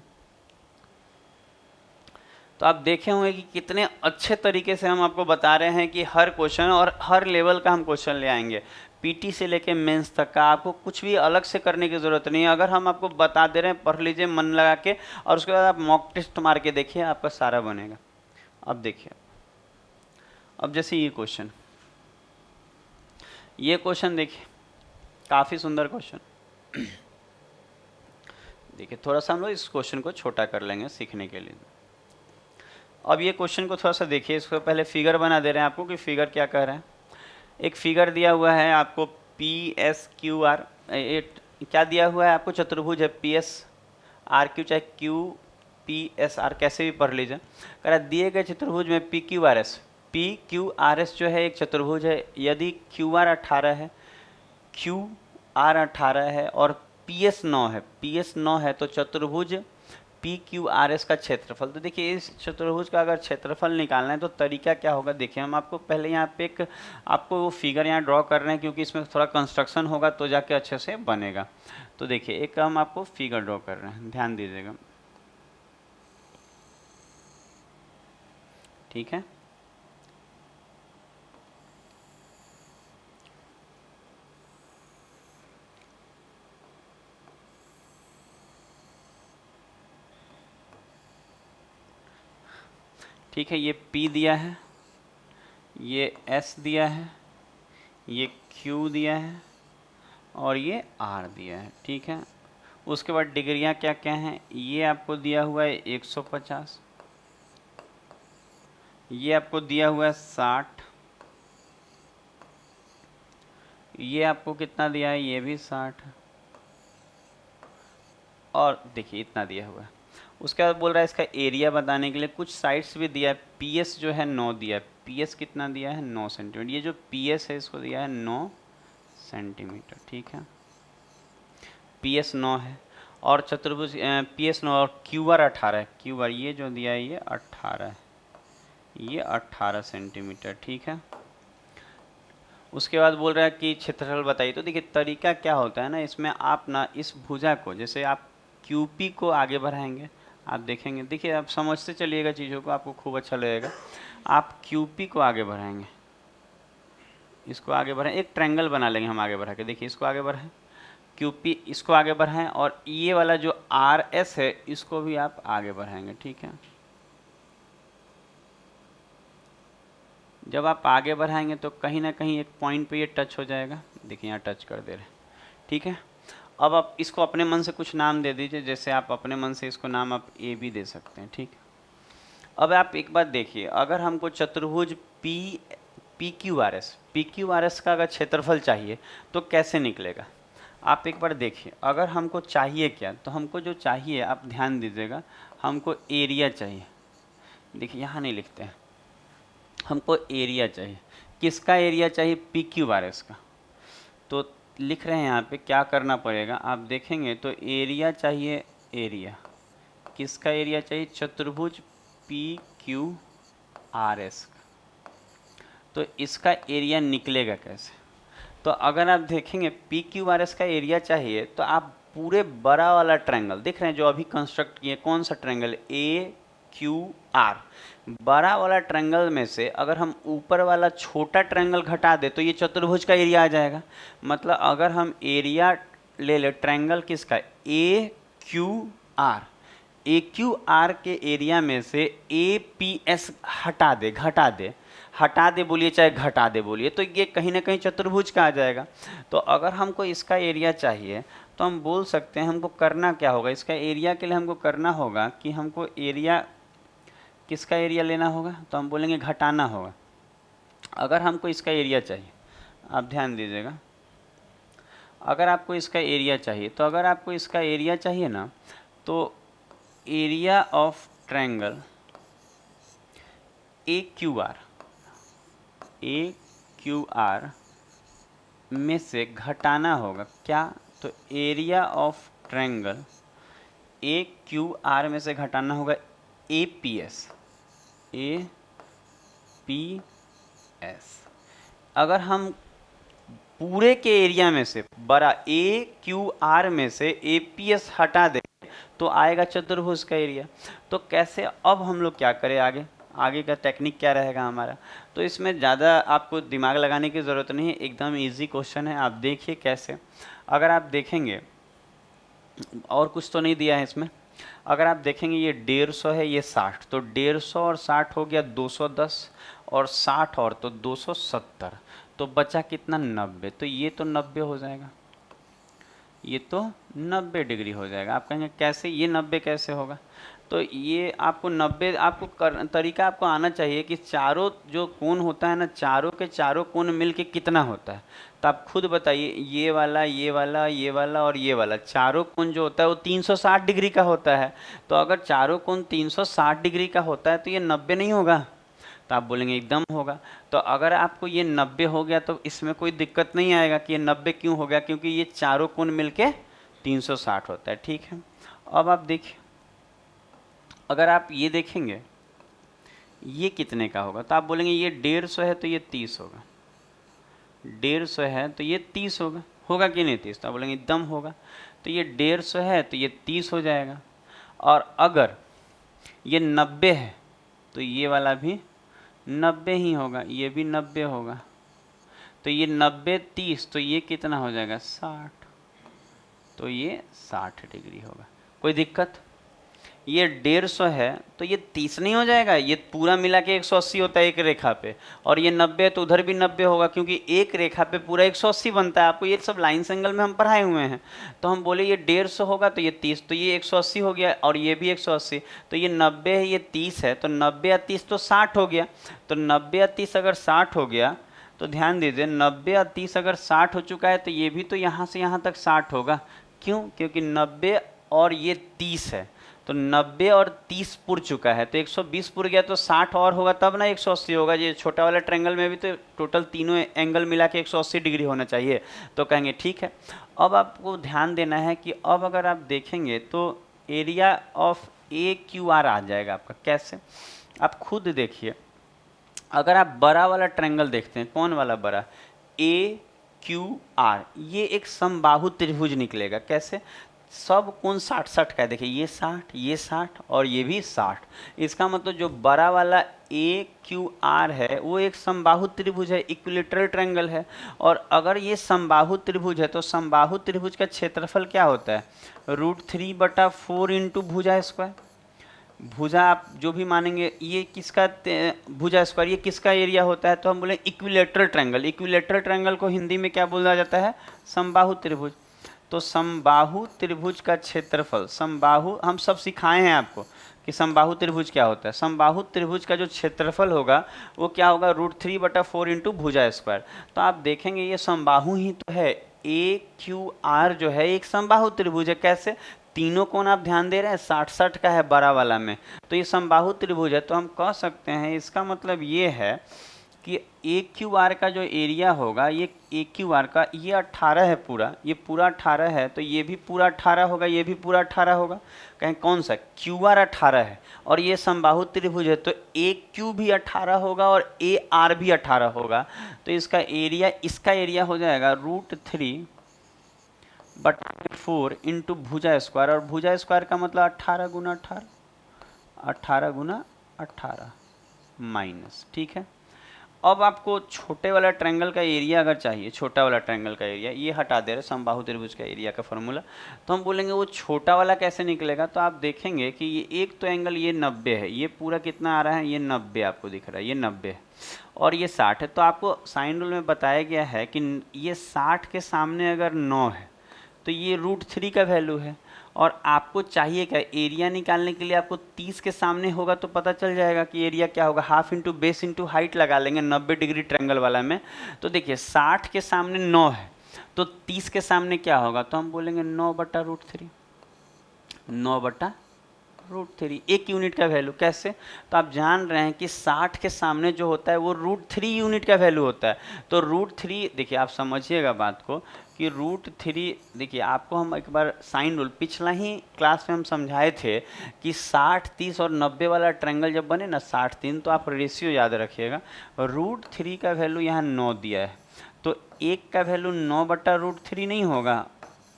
[SPEAKER 1] तो आप देखे होंगे कि कितने अच्छे तरीके से हम आपको बता रहे हैं कि हर क्वेश्चन और हर लेवल का हम क्वेश्चन ले आएंगे, पीटी से लेके मेंस तक का, आपको कुछ भी अलग से करने की ज़रूरत नहीं है। अगर हम आपको बता दे रहे हैं, पढ़ लीजिए मन लगा के, और उसके बाद आप मॉक टेस्ट मार के देखिए, आपका सारा बनेगा। अब देखिए, अब जैसे ये क्वेश्चन देखिए, काफ़ी सुंदर क्वेश्चन। देखिए थोड़ा सा हम लोग इस क्वेश्चन को छोटा कर लेंगे सीखने के लिए। अब ये क्वेश्चन को थोड़ा सा देखिए, इसको पहले फिगर बना दे रहे हैं आपको कि फिगर क्या कह रहा है। एक फिगर दिया हुआ है आपको PSQR, क्या दिया हुआ है आपको, चतुर्भुज है PSRQ, चाहे QPSR कैसे भी पढ़ लीजिए। कह रहा दिए गए चतुर्भुज में PQRS जो है एक चतुर्भुज है, यदि QR 18 है, QR 18 है और PS 9 है, PS 9 है, तो चतुर्भुज PQRS का क्षेत्रफल। तो देखिए इस चतुर्भुज का अगर क्षेत्रफल निकालना है तो तरीका क्या होगा, देखिए हम आपको पहले यहाँ पे एक आपको वो फिगर यहाँ ड्रॉ कर रहे हैं, क्योंकि इसमें थोड़ा कंस्ट्रक्शन होगा तो जाके अच्छे से बनेगा। तो देखिए एक हम आपको फिगर ड्रॉ कर रहे हैं, ध्यान दीजिएगा, ठीक है। ठीक है, ये P दिया है, ये S दिया है, ये Q दिया है और ये R दिया है, ठीक है। उसके बाद डिग्रियां क्या क्या हैं, ये आपको दिया हुआ है 150, ये आपको दिया हुआ है 60, ये आपको कितना दिया है, ये भी 60, और देखिए इतना दिया हुआ है। उसके बाद बोल रहा है इसका एरिया बताने के लिए कुछ साइड्स भी दिया है। PS जो है 9 दिया है, PS कितना दिया है, 9 सेंटीमीटर। ये जो PS है इसको दिया है 9 सेंटीमीटर, ठीक है। PS 9 है और चतुर्भुज PS 9 और QR 18 है, QR ये जो दिया है ये 18 है, ये 18 सेंटीमीटर, ठीक है। उसके बाद बोल रहा है कि क्षेत्रफल बताइए। तो देखिए तरीका क्या होता है ना, इसमें आप ना इस भुजा को, जैसे आप QP को आगे बढ़ाएंगे, आप देखेंगे, देखिए आप समझते चलिएगा चीज़ों को, आपको खूब अच्छा लगेगा। आप QP को आगे बढ़ाएंगे, इसको आगे बढ़ाएं, एक ट्रायंगल बना लेंगे हम आगे बढ़ा के। देखिए इसको आगे बढ़ाएं, क्यूपी इसको आगे बढ़ाएं, और ये वाला जो आर एस है इसको भी आप आगे बढ़ाएंगे, ठीक है। जब आप आगे बढ़ाएंगे तो कहीं ना कहीं एक पॉइंट पे ये टच हो जाएगा। देखिए यहाँ टच कर दे रहे, ठीक है। अब आप इसको अपने मन से कुछ नाम दे दीजिए, जैसे आप अपने मन से इसको नाम आप ए भी दे सकते हैं, ठीक। अब आप एक बात देखिए, अगर हमको चतुर्भुज पी क्यू आर एस का अगर क्षेत्रफल चाहिए तो कैसे निकलेगा, आप एक बार देखिए। अगर हमको चाहिए क्या, तो हमको जो चाहिए आप ध्यान दीजिएगा, हमको एरिया चाहिए। देखिए यहाँ नहीं लिखते हैं, हमको एरिया चाहिए। किसका एरिया चाहिए, पी क्यू आर एस का। तो लिख रहे हैं यहाँ पे, क्या करना पड़ेगा आप देखेंगे तो एरिया चाहिए, एरिया किसका एरिया चाहिए, चतुर्भुज पी क्यू आर एस का। तो इसका एरिया निकलेगा कैसे, तो अगर आप देखेंगे पी क्यू आर एस का एरिया चाहिए तो आप पूरे बड़ा वाला ट्रायंगल देख रहे हैं जो अभी कंस्ट्रक्ट किए, कौन सा ट्रायंगल, ए क्यू आर, बड़ा वाला ट्रायंगल में से अगर हम ऊपर वाला छोटा ट्रायंगल घटा दे तो ये चतुर्भुज का एरिया आ जाएगा। मतलब अगर हम एरिया ले ले ट्रायंगल किसका, ए Q are, A Q are के एरिया में से ए पी एस हटा दे, घटा दे, हटा दे बोलिए चाहे घटा दे बोलिए, तो ये कहीं ना कहीं चतुर्भुज का आ जाएगा। तो अगर हमको इसका एरिया चाहिए तो हम बोल सकते हैं हमको करना क्या होगा, इसका एरिया के लिए हमको करना होगा कि हमको एरिया किसका एरिया लेना होगा, तो हम बोलेंगे घटाना होगा। अगर हमको इसका एरिया चाहिए, आप ध्यान दीजिएगा, अगर आपको इसका एरिया चाहिए, तो अगर आपको इसका एरिया चाहिए ना, तो area of triangle A Q are में से घटाना होगा क्या, तो area of triangle A Q are में से घटाना होगा ए पी एस, अगर हम पूरे के एरिया में से बड़ा ए क्यू आर में से ए पी एस हटा दें तो आएगा चतुर्भुज का एरिया। तो कैसे, अब हम लोग क्या करें, आगे का टेक्निक क्या रहेगा हमारा, तो इसमें ज़्यादा आपको दिमाग लगाने की ज़रूरत नहीं है, एकदम इजी क्वेश्चन है। आप देखिए कैसे, अगर आप देखेंगे और कुछ तो नहीं दिया है इसमें, अगर आप देखेंगे ये 150 है, ये 60, तो 150 और 60 हो गया 210, और 60 और तो 270, तो बचा कितना, 90। तो ये तो 90 हो जाएगा, ये तो 90 डिग्री हो जाएगा। आप कहेंगे कैसे, ये 90 कैसे होगा, तो ये आपको 90 तरीका आपको आना चाहिए कि चारों जो कोण होता है ना, चारों के चारों कोण मिल के कितना होता है, तो आप खुद बताइए, ये वाला ये वाला ये वाला और ये वाला चारों कोण जो होता है वो 360 डिग्री का होता है। तो अगर चारों कोण 360 डिग्री का होता है तो ये 90 नहीं होगा, तो आप बोलेंगे एकदम होगा। तो अगर आपको ये 90 हो गया तो इसमें कोई दिक्कत नहीं आएगा कि ये 90 क्यों हो गया, क्योंकि ये चारों कोण मिलके 360 होता है, ठीक है। अब आप देखिए, अगर आप ये देखेंगे ये कितने का होगा, तो आप बोलेंगे ये 150 है तो ये 30 होगा, 150 है तो ये 30 होगा, होगा कि नहीं 30, तो आप बोलेंगे एकदम होगा। तो ये 150 है तो ये 30 हो जाएगा, और अगर ये 90 है तो ये वाला भी 90 ही होगा, ये भी 90 होगा, तो ये 90 30, तो ये कितना हो जाएगा 60, तो ये 60 डिग्री होगा। कोई दिक्कत, ये 150 है तो ये 30 नहीं हो जाएगा, ये पूरा मिला के 180 होता है एक रेखा पे, और ये 90 है तो उधर भी 90 होगा, क्योंकि एक रेखा पे पूरा 180 बनता है। आपको ये सब लाइन्स एंगल में हम पढ़ाए हुए हैं। तो हम बोले ये 150 होगा तो ये 30, तो ये 180 हो गया, और ये भी 180, तो ये 90 है ये 30 है, तो 90 या 30 तो 60 हो गया। तो 90 या 30 अगर 60 हो गया तो ध्यान दीजिए, 90 या 30 अगर 60 हो चुका है तो ये भी तो यहाँ से यहाँ तक 60 होगा। क्यों, क्योंकि 90 और ये 30 है, तो 90 और 30 पुर चुका है, तो 120 पुर गया तो 60 और होगा तब ना 180 होगा। ये छोटा वाला ट्रायंगल में भी तो टोटल तीनों एंगल मिला के 180 डिग्री होना चाहिए। तो कहेंगे ठीक है। अब आपको ध्यान देना है कि अब अगर आप देखेंगे तो area of A Q R आ जाएगा आपका। कैसे, आप खुद देखिए, अगर आप बड़ा वाला ट्रायंगल देखते हैं, कौन वाला बड़ा, ए क्यू आर, ये एक समबाहु त्रिभुज निकलेगा। कैसे? सब कोण 60-60 का है। देखिए ये 60, ये 60 और ये भी 60। इसका मतलब जो बड़ा वाला ए क्यू आर है वो एक समबाहु त्रिभुज है, इक्विलेटरल ट्रायंगल है। और अगर ये समबाहु त्रिभुज है तो समबाहु त्रिभुज का क्षेत्रफल क्या होता है? √3/4 इंटू भुजा स्क्वायर। भुजा आप जो भी मानेंगे, ये किसका भुजा स्क्वायर, ये किसका एरिया होता है? तो हम बोले इक्विलेटरल ट्रायंगल। इक्विलेटरल ट्रायंगल को हिंदी में क्या बोला जाता है? समबाहु त्रिभुज। तो समबाहु त्रिभुज का क्षेत्रफल, समबाहु हम सब सिखाए हैं आपको कि समबाहु त्रिभुज क्या होता है। समबाहु त्रिभुज का जो क्षेत्रफल होगा वो क्या होगा? √3/4 इंटू भुजा स्क्वायर। तो आप देखेंगे ये समबाहु ही तो है। ए क्यू आर जो है एक समबाहु त्रिभुज है। कैसे? तीनों कोण आप ध्यान दे रहे हैं 60-60 का है बड़ा वाला में, तो ये समबाहु त्रिभुज है। तो हम कह सकते हैं इसका मतलब ये है कि ए क्यू आर का जो एरिया होगा, ये ए क्यू आर का ये 18 है पूरा, ये पूरा 18 है, तो ये भी पूरा 18 होगा, ये भी पूरा 18 होगा। कहें कौन सा? क्यू आर 18 है और ये समबाहु त्रिभुज है, तो ए क्यू भी 18 होगा और ए आर भी 18 होगा। तो इसका एरिया हो जाएगा √3/4 इंटू भुजा स्क्वायर। और भुजा स्क्वायर का मतलब 18 गुना 18, 18 गुना 18 माइनस। ठीक है, अब आपको छोटे वाला ट्रायंगल का एरिया अगर चाहिए, छोटा वाला ट्रायंगल का एरिया, ये हटा दे रहे समबाहु त्रिभुज का एरिया का फॉर्मूला, तो हम बोलेंगे वो छोटा वाला कैसे निकलेगा। तो आप देखेंगे कि ये एक तो एंगल ये 90 है, ये पूरा कितना आ रहा है? ये 90 आपको दिख रहा है, ये 90 है और ये 60 है। तो आपको साइन रूल में बताया गया है कि ये 60 के सामने अगर 9 है तो ये √3 का वैल्यू है। और आपको चाहिए क्या? एरिया निकालने के लिए आपको 30 के सामने होगा तो पता चल जाएगा कि एरिया क्या होगा। Half into base into height लगा लेंगे 90 डिग्री ट्रायंगल वाला में। तो देखिए 60 के सामने 9 है तो 30 के सामने क्या होगा? तो हम बोलेंगे 9/√3, 9/√3, एक यूनिट का वैल्यू। कैसे? तो आप जान रहे हैं कि 60 के सामने जो होता है वो √3 यूनिट का वैल्यू होता है। तो √3, देखिए आप समझिएगा बात को कि √3, देखिए आपको हम एक बार साइन रूल पिछला ही क्लास में हम समझाए थे कि 60, 30 और 90 वाला ट्रायंगल जब बने ना 60, 3, तो आप रेशियो याद रखिएगा। √3 का वैल्यू यहाँ 9 दिया है, तो एक का वैल्यू 9/√3 नहीं होगा,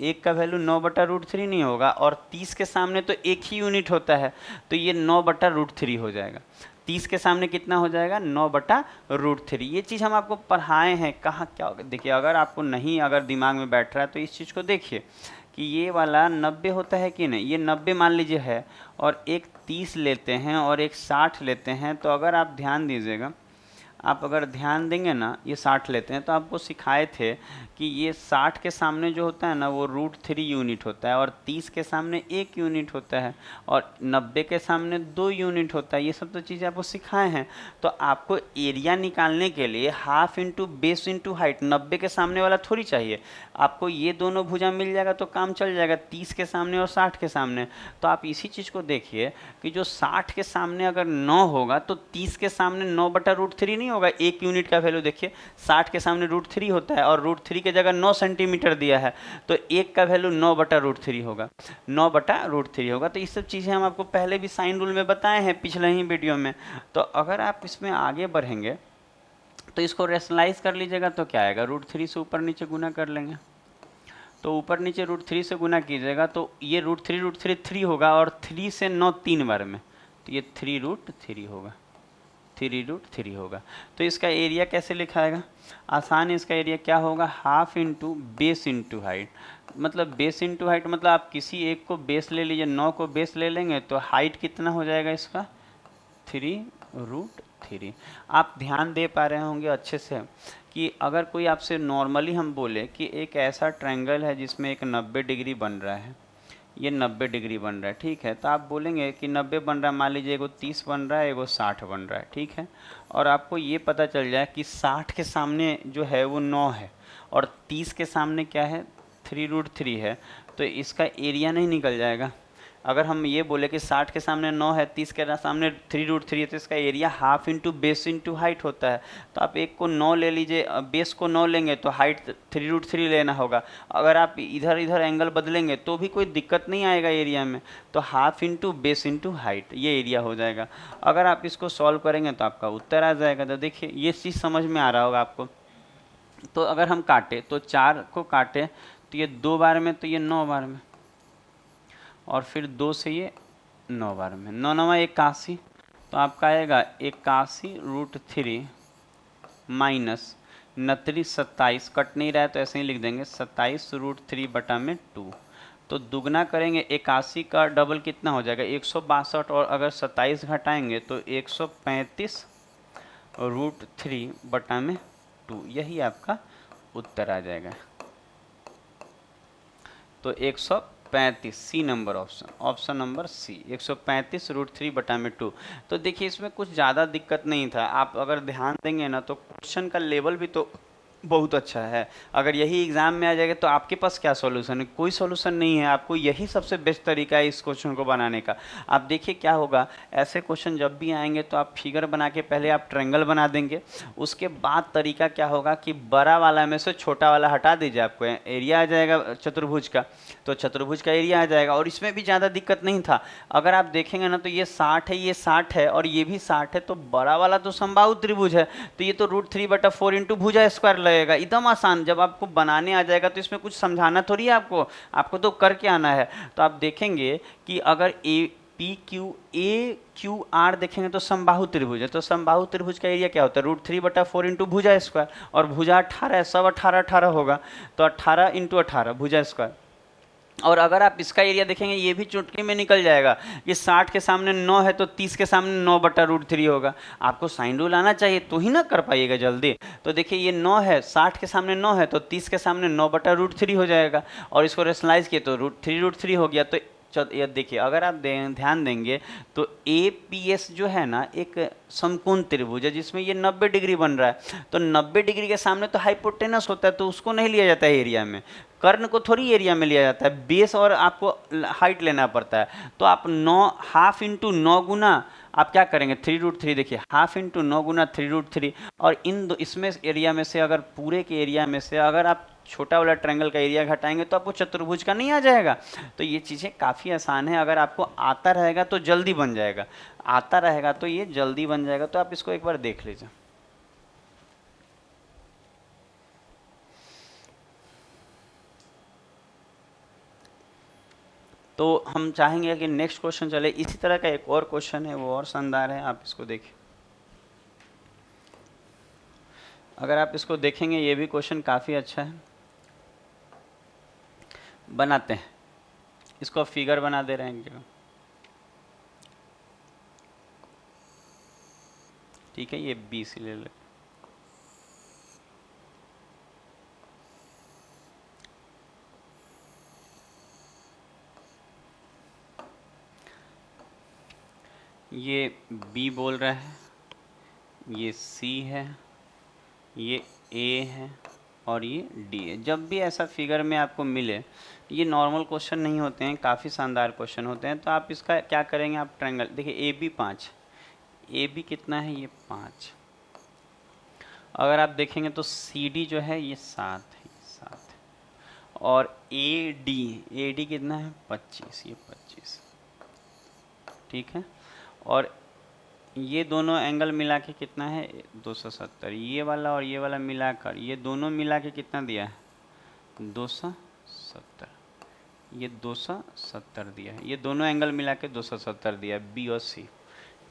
[SPEAKER 1] एक का वैल्यू 9/√3 नहीं होगा। और 30 के सामने तो एक ही यूनिट होता है, तो ये 9/√3 हो जाएगा। 30 के सामने कितना हो जाएगा? 9/√3। ये चीज़ हम आपको पढ़ाए हैं, कहाँ क्या होगा। देखिए अगर आपको नहीं अगर दिमाग में बैठ रहा है तो इस चीज़ को देखिए कि ये वाला 90 होता है कि नहीं, ये 90 मान लीजिए है और एक 30 लेते हैं और एक 60 लेते हैं। तो अगर आप ध्यान दीजिएगा, आप अगर ध्यान देंगे ना, ये 60 लेते हैं तो आपको सिखाए थे कि ये 60 के सामने जो होता है ना वो √3 यूनिट होता है और 30 के सामने 1 यूनिट होता है और 90 के सामने 2 यूनिट होता है। ये सब तो चीज़ें आपको सिखाए हैं। तो आपको एरिया निकालने के लिए half into base into height, 90 के सामने वाला थोड़ी चाहिए आपको, ये दोनों भुजा मिल जाएगा तो काम चल जाएगा, 30 के सामने और 60 के सामने। तो आप इसी चीज़ को देखिए कि जो 60 के सामने अगर 9 होगा तो 30 के सामने 9/√3 नहीं होगा। एक यूनिट का वैल्यू देखिए 60 के सामने √3 होता है और √3 के जगह 9 सेंटीमीटर दिया है, तो एक का वैल्यू 9/√3 होगा, 9/√3 होगा। तो ये सब चीज़ें हम आपको पहले भी साइन रूल में बताए हैं पिछले ही वीडियो में। तो अगर आप इसमें आगे बढ़ेंगे तो इसको रेशनलाइज कर लीजिएगा तो क्या आएगा? √3 से ऊपर नीचे गुना कर लेंगे, तो ऊपर नीचे √3 से गुना कीजिएगा तो ये √3 3 होगा और 3 से 9 3 बार में, तो ये 3√3 होगा, 3√3 होगा। तो इसका एरिया कैसे लिखाएगा? आसान है, इसका एरिया क्या होगा? Half into base into height. मतलब बेस इंटू हाइट मतलब आप किसी एक को बेस ले लीजिए, 9 को बेस ले लेंगे तो हाइट कितना हो जाएगा इसका? 3√3। आप ध्यान दे पा रहे होंगे अच्छे से कि अगर कोई आपसे नॉर्मली हम बोले कि एक ऐसा ट्रायंगल है जिसमें एक 90 डिग्री बन रहा है, ये 90 डिग्री बन रहा है, ठीक है, तो आप बोलेंगे कि 90 बन रहा है, मान लीजिए एगो 30 बन रहा है, एगो 60 बन रहा है, ठीक है, और आपको ये पता चल जाए कि 60 के सामने जो है वो 9 है और 30 के सामने क्या है? 3√3 है, तो इसका एरिया नहीं निकल जाएगा। अगर हम ये बोले कि 60 के सामने 9 है, 30 के सामने 3√3 है, तो इसका area half into base into height होता है। तो आप एक को 9 ले लीजिए, बेस को 9 लेंगे तो हाइट 3√3 लेना होगा। अगर आप इधर इधर एंगल बदलेंगे तो भी कोई दिक्कत नहीं आएगा एरिया में, तो half into base into height ये एरिया हो जाएगा। अगर आप इसको सॉल्व करेंगे तो आपका उत्तर आ जाएगा। तो देखिए ये चीज़ समझ में आ रहा होगा आपको तो अगर हम काटे तो 4 को काटे तो ये 2 बार में, तो ये 9 बार में, और फिर 2 से ये 9 बार में, 9 9 81, तो आपका आएगा 81√3 माइनस 29 कट नहीं रहा है तो ऐसे ही लिख देंगे 27√3/2। तो दुगना करेंगे 81 का डबल कितना हो जाएगा 162, और अगर 27 घटाएंगे तो 135√3/2, यही आपका उत्तर आ जाएगा। तो 135 C number option, option number C 135√3/2। तो देखिए इसमें कुछ ज़्यादा दिक्कत नहीं था, आप अगर ध्यान देंगे ना तो क्वेश्चन का लेवल भी तो बहुत अच्छा है। अगर यही एग्जाम में आ जाएगा तो आपके पास क्या सॉल्यूशन है, कोई सॉल्यूशन नहीं है, आपको यही सबसे बेस्ट तरीका है इस क्वेश्चन को बनाने का। आप देखिए क्या होगा, ऐसे क्वेश्चन जब भी आएंगे तो आप फिगर बना के पहले आप ट्रायंगल बना देंगे, उसके बाद तरीका क्या होगा कि बड़ा वाला में से छोटा वाला हटा दीजिए, आपको एरिया आ जाएगा चतुर्भुज का, तो चतुर्भुज का एरिया आ जाएगा। और इसमें भी ज़्यादा दिक्कत नहीं था, अगर आप देखेंगे ना तो ये 60 है, ये 60 है और ये भी 60 है, तो बड़ा वाला तो समबाहु त्रिभुज है, तो ये तो √3/4 इंटू भुजा स्क्वायर लगेगा। एकदम आसान, जब आपको बनाने आ जाएगा तो इसमें कुछ समझाना थोड़ी है आपको, आपको तो करके आना है। तो आप देखेंगे कि अगर APQAQR देखेंगे तो समबाहु त्रिभुज है, तो समबाहु त्रिभुज का एरिया क्या होता है √3/4 इंटू भुजा स्क्वायर, और भुजा 18 है, सब 18 18 होगा, तो 18 इंटू 18 भुजा स्क्वायर। और अगर आप इसका एरिया देखेंगे ये भी चुटकी में निकल जाएगा, ये 60 के सामने 9 है तो 30 के सामने 9/√3 होगा। आपको साइन रूल आना चाहिए तो ही ना कर पाइएगा जल्दी। तो देखिए ये 9 है, 60 के सामने 9 है तो 30 के सामने 9/√3 हो जाएगा, और इसको रेशनलाइज किए तो √3 हो गया। तो ये देखिए अगर आप ध्यान देंगे तो APS जो है ना एक समकोण त्रिभुज है जिसमें ये 90 डिग्री बन रहा है, तो 90 डिग्री के सामने तो हाइपोटेनस होता है, तो उसको नहीं लिया जाता है एरिया में, कर्ण को थोड़ी एरिया में लिया जाता है, बेस और आपको हाइट लेना पड़ता है। तो आप 9 हाफ इंटू 9 गुना आप क्या करेंगे 3√3, देखिए हाफ इंटू 9 गुना 3√3, और इन दो इसमें एरिया में से अगर पूरे के एरिया में से अगर आप छोटा वाला ट्रायंगल का एरिया घटाएंगे तो आपको चतुर्भुज का नहीं आ जाएगा। तो ये चीज़ें काफ़ी आसान है, अगर आपको आता रहेगा तो जल्दी बन जाएगा, आता रहेगा तो ये जल्दी बन जाएगा। तो आप इसको एक बार देख लीजिए। तो हम चाहेंगे कि नेक्स्ट क्वेश्चन चले, इसी तरह का एक और क्वेश्चन है, वो और शानदार है, आप इसको देखिए। अगर आप इसको देखेंगे ये भी क्वेश्चन काफ़ी अच्छा है, बनाते हैं इसको, फिगर बना दे रहे हैं एक जगह, ठीक है, ये BC ले ले। ये B बोल रहा है, ये C है, ये A है और ये D है। जब भी ऐसा फिगर में आपको मिले, ये नॉर्मल क्वेश्चन नहीं होते हैं, काफ़ी शानदार क्वेश्चन होते हैं। तो आप इसका क्या करेंगे, आप ट्रायंगल देखिए AB 5, AB कितना है ये 5, अगर आप देखेंगे तो CD जो है ये 7 है, 7 है, और AD कितना है 25, ये 25, ठीक है। और ये दोनों एंगल मिला के कितना है 270, ये वाला और ये वाला मिलाकर ये दोनों मिला के कितना दिया है 270, ये 270 दिया है, ये दोनों एंगल मिला के 270 दिया है, B और C,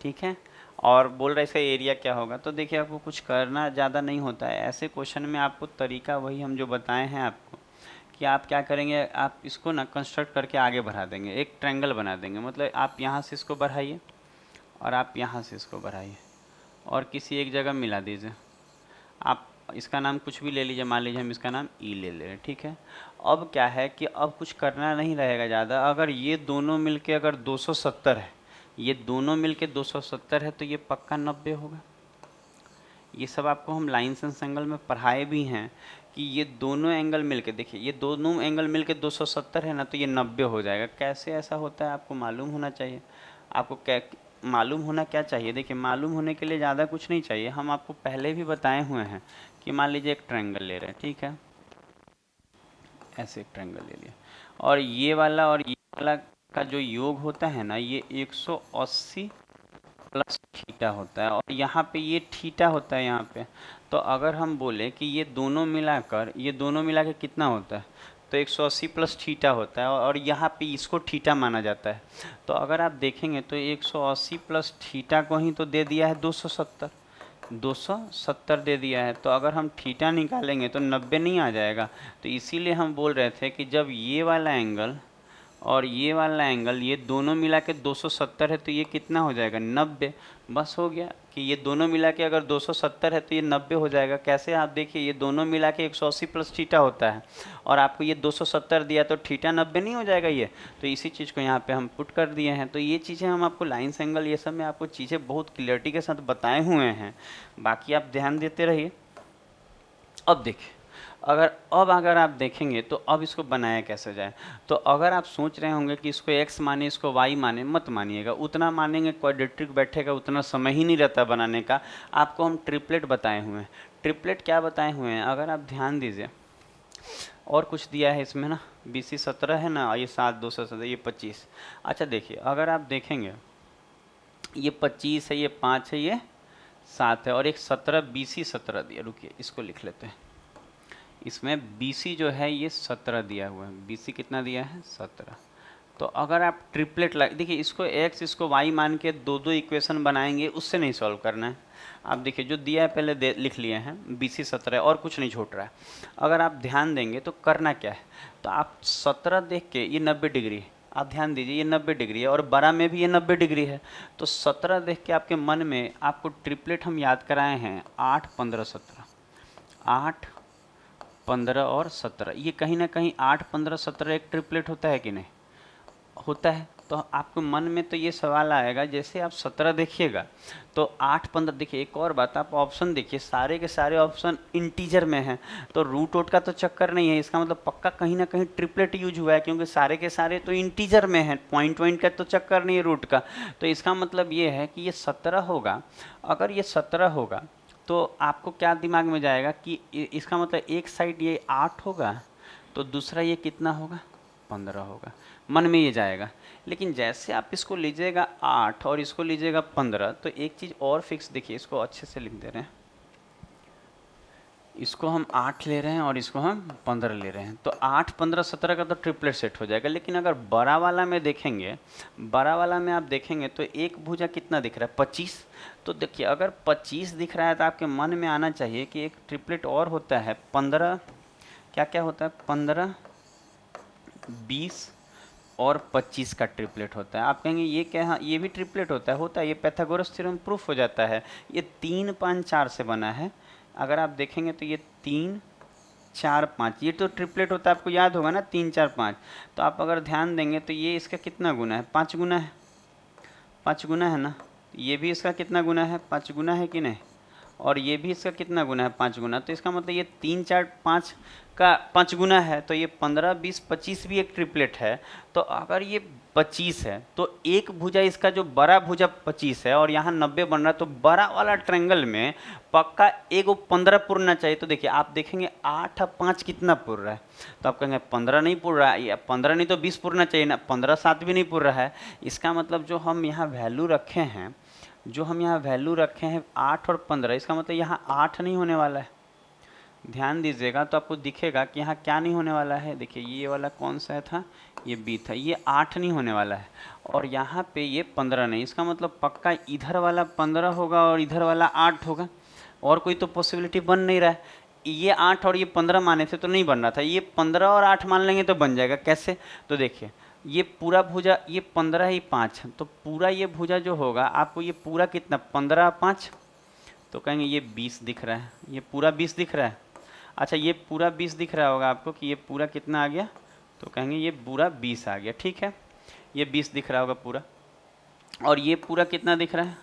[SPEAKER 1] ठीक है। और बोल रहा है इसका एरिया क्या होगा। तो देखिए आपको कुछ करना ज़्यादा नहीं होता है ऐसे क्वेश्चन में, आपको तरीका वही हम जो बताए हैं आपको, कि आप क्या करेंगे, आप इसको ना कंस्ट्रक्ट करके आगे बढ़ा देंगे, एक ट्रायंगल बना देंगे। मतलब आप यहाँ से इसको बढ़ाइए और आप यहाँ से इसको बढ़ाइए और किसी एक जगह मिला दीजिए। आप इसका नाम कुछ भी ले लीजिए, मान लीजिए हम इसका नाम E ले ले रहे हैं, ठीक है। अब क्या है कि अब कुछ करना नहीं रहेगा ज़्यादा। अगर ये दोनों मिलके अगर 270 है, ये दोनों मिलके 270 है, तो ये पक्का 90 होगा। ये सब आपको हम लाइन सेंस एंगल में पढ़ाए भी हैं कि ये दोनों एंगल मिलके, देखिए ये दोनों एंगल मिलके 270 है ना, तो ये 90 हो जाएगा। कैसे ऐसा होता है आपको मालूम होना चाहिए। आपको क्या मालूम होना क्या चाहिए, देखिए मालूम होने के लिए ज़्यादा कुछ नहीं चाहिए, हम आपको पहले भी बताए हुए हैं कि मान लीजिए एक ट्रायंगल ले रहे हैं, ठीक है, ऐसे एक ट्रायंगल ले लिया, और ये वाला का जो योग होता है ना, ये 180 प्लस थीटा होता है और यहाँ पे ये थीटा होता है यहाँ पे। तो अगर हम बोले कि ये दोनों मिलाकर कितना होता है, तो 180 प्लस थीटा होता है और यहाँ पे इसको थीटा माना जाता है। तो अगर आप देखेंगे तो 180 प्लस थीटा को ही तो दे दिया है 270, 270 दे दिया है। तो अगर हम थीटा निकालेंगे तो 90 नहीं आ जाएगा। तो इसीलिए हम बोल रहे थे कि जब ये वाला एंगल और ये वाला एंगल ये दोनों मिला के 270 है तो ये कितना हो जाएगा, 90। बस हो गया कि ये दोनों मिला के अगर 270 है तो ये 90 हो जाएगा। कैसे, आप देखिए ये दोनों मिला के 180 प्लस थीटा होता है और आपको ये 270 दिया तो थीटा 90 नहीं हो जाएगा ये। तो इसी चीज़ को यहाँ पे हम पुट कर दिए हैं। तो ये चीज़ें हम आपको लाइन्स एंगल ये सब में आपको चीज़ें बहुत क्लियरिटी के साथ बताए हुए हैं, बाकी आप ध्यान देते रहिए। अब देखिए अगर आप देखेंगे तो अब इसको बनाया कैसे जाए। तो अगर आप सोच रहे होंगे कि इसको x माने इसको y माने, मत मानिएगा। उतना मानेंगे क्वाड्रेटिक बैठेगा उतना समय ही नहीं रहता बनाने का। आपको हम ट्रिपलेट बताए हुए हैं। ट्रिपलेट क्या बताए हुए हैं, अगर आप ध्यान दीजिए, और कुछ दिया है इसमें ना, BC 17 है ना, ये 7 217 ये 25। अच्छा देखिए अगर आप देखेंगे ये 25 है, ये 5 है, ये 7 है और एक 17 BC 17 दिया। रुकिए इसको लिख लेते हैं। इसमें BC जो है ये 17 दिया हुआ है। BC कितना दिया है, 17। तो अगर आप ट्रिपलेट देखिए इसको x इसको y मान के दो दो इक्वेशन बनाएंगे, उससे नहीं सॉल्व करना है। आप देखिए जो दिया है पहले लिख लिए हैं, BC 17 और कुछ नहीं छूट रहा है। अगर आप ध्यान देंगे तो करना क्या है, तो आप 17 देख के, ये 90 डिग्री है, आप ध्यान दीजिए ये 90 डिग्री है और बड़ा में भी ये 90 डिग्री है। तो 17 देख के आपके मन में आपको ट्रिपलेट हम याद कराए हैं 8 15 17, 8 15 और 17। ये कहीं ना कहीं 8 15 17 एक ट्रिपलेट होता है कि नहीं होता है। तो आपके मन में तो ये सवाल आएगा, जैसे आप 17 देखिएगा तो 8 15। देखिए एक और बात, आप ऑप्शन देखिए, सारे के सारे ऑप्शन इंटीजर में हैं, तो रूट वोट का तो चक्कर नहीं है। इसका मतलब पक्का कहीं ना कहीं ट्रिपलेट यूज हुआ है, क्योंकि सारे के सारे तो इंटीजर में हैं, पॉइंट का तो चक्कर नहीं है रूट का। तो इसका मतलब ये है कि ये 17 होगा। अगर ये 17 होगा तो आपको क्या दिमाग में जाएगा कि इसका मतलब एक साइड ये 8 होगा तो दूसरा ये कितना होगा, 15 होगा, मन में ये जाएगा। लेकिन जैसे आप इसको लीजिएगा 8 और इसको लीजिएगा 15, तो एक चीज़ और फिक्स, देखिए इसको अच्छे से लिख दे रहे हैं, इसको हम 8 ले रहे हैं और इसको हम 15 ले रहे हैं। तो 8 15 17 का तो ट्रिपलेट सेट हो जाएगा। लेकिन अगर बड़ा वाला में देखेंगे, बड़ा वाला में आप देखेंगे तो एक भुजा कितना दिख रहा है, 25। तो देखिए अगर 25 दिख रहा है तो आपके मन में आना चाहिए कि एक ट्रिपलेट और होता है 15, क्या क्या होता है, 15 20 और 25 का ट्रिपलेट होता है। आप कहेंगे ये क्या, हाँ ये भी ट्रिपलेट होता है, ये पैथागोरस थ्योरम प्रूफ हो जाता है। ये 3 5 4 से बना है। अगर आप देखेंगे तो ये 3 4 5 ये तो ट्रिपलेट होता है, आपको याद होगा ना 3 4 5। तो आप अगर ध्यान देंगे तो ये इसका कितना गुना है, 5 गुना है, 5 गुना है ना। ये भी इसका कितना गुना है, 5 गुना है कि नहीं, और ये भी इसका कितना गुना है, 5 गुना। तो इसका मतलब ये 3 4 5 का 5 गुना है। तो ये 15 20 25 भी एक ट्रिपलेट है। तो अगर ये 25 है तो एक भुजा इसका जो बड़ा भुजा 25 है और यहाँ 90 बन रहा है, तो बड़ा वाला ट्रायंगल में पक्का एक 15 पुरना चाहिए। तो देखिए आप देखेंगे 8 और 5 कितना पुर रहा है, तो आप कहेंगे 15 नहीं पुर रहा है, या 15 नहीं तो 20 पुरना चाहिए ना, 15 7 भी नहीं पुर रहा है। इसका मतलब जो हम यहाँ वैल्यू रखे हैं, 8 और 15, इसका मतलब यहाँ 8 नहीं होने वाला है। ध्यान दीजिएगा तो आपको दिखेगा कि यहाँ क्या नहीं होने वाला है। देखिए ये वाला कौन सा था, ये बी था, ये 8 नहीं होने वाला है और यहाँ पे ये 15 नहीं। इसका मतलब पक्का इधर वाला 15 होगा और इधर वाला 8 होगा, और कोई तो पॉसिबिलिटी बन नहीं रहा है। ये 8 और ये 15 माने थे तो नहीं बन रहा था, ये 15 और 8 मान लेंगे तो बन जाएगा। कैसे, तो देखिए ये पूरा भुजा, ये 15 ही 5, तो पूरा ये भुजा जो होगा आपको, ये पूरा कितना 15 5, तो कहेंगे ये 20 दिख रहा है, ये पूरा 20 दिख रहा है। अच्छा ये पूरा 20 दिख रहा होगा आपको कि ये पूरा कितना आ गया, तो कहेंगे ये पूरा 20 आ गया। ठीक है, ये 20 दिख रहा होगा पूरा, और ये पूरा कितना दिख रहा है,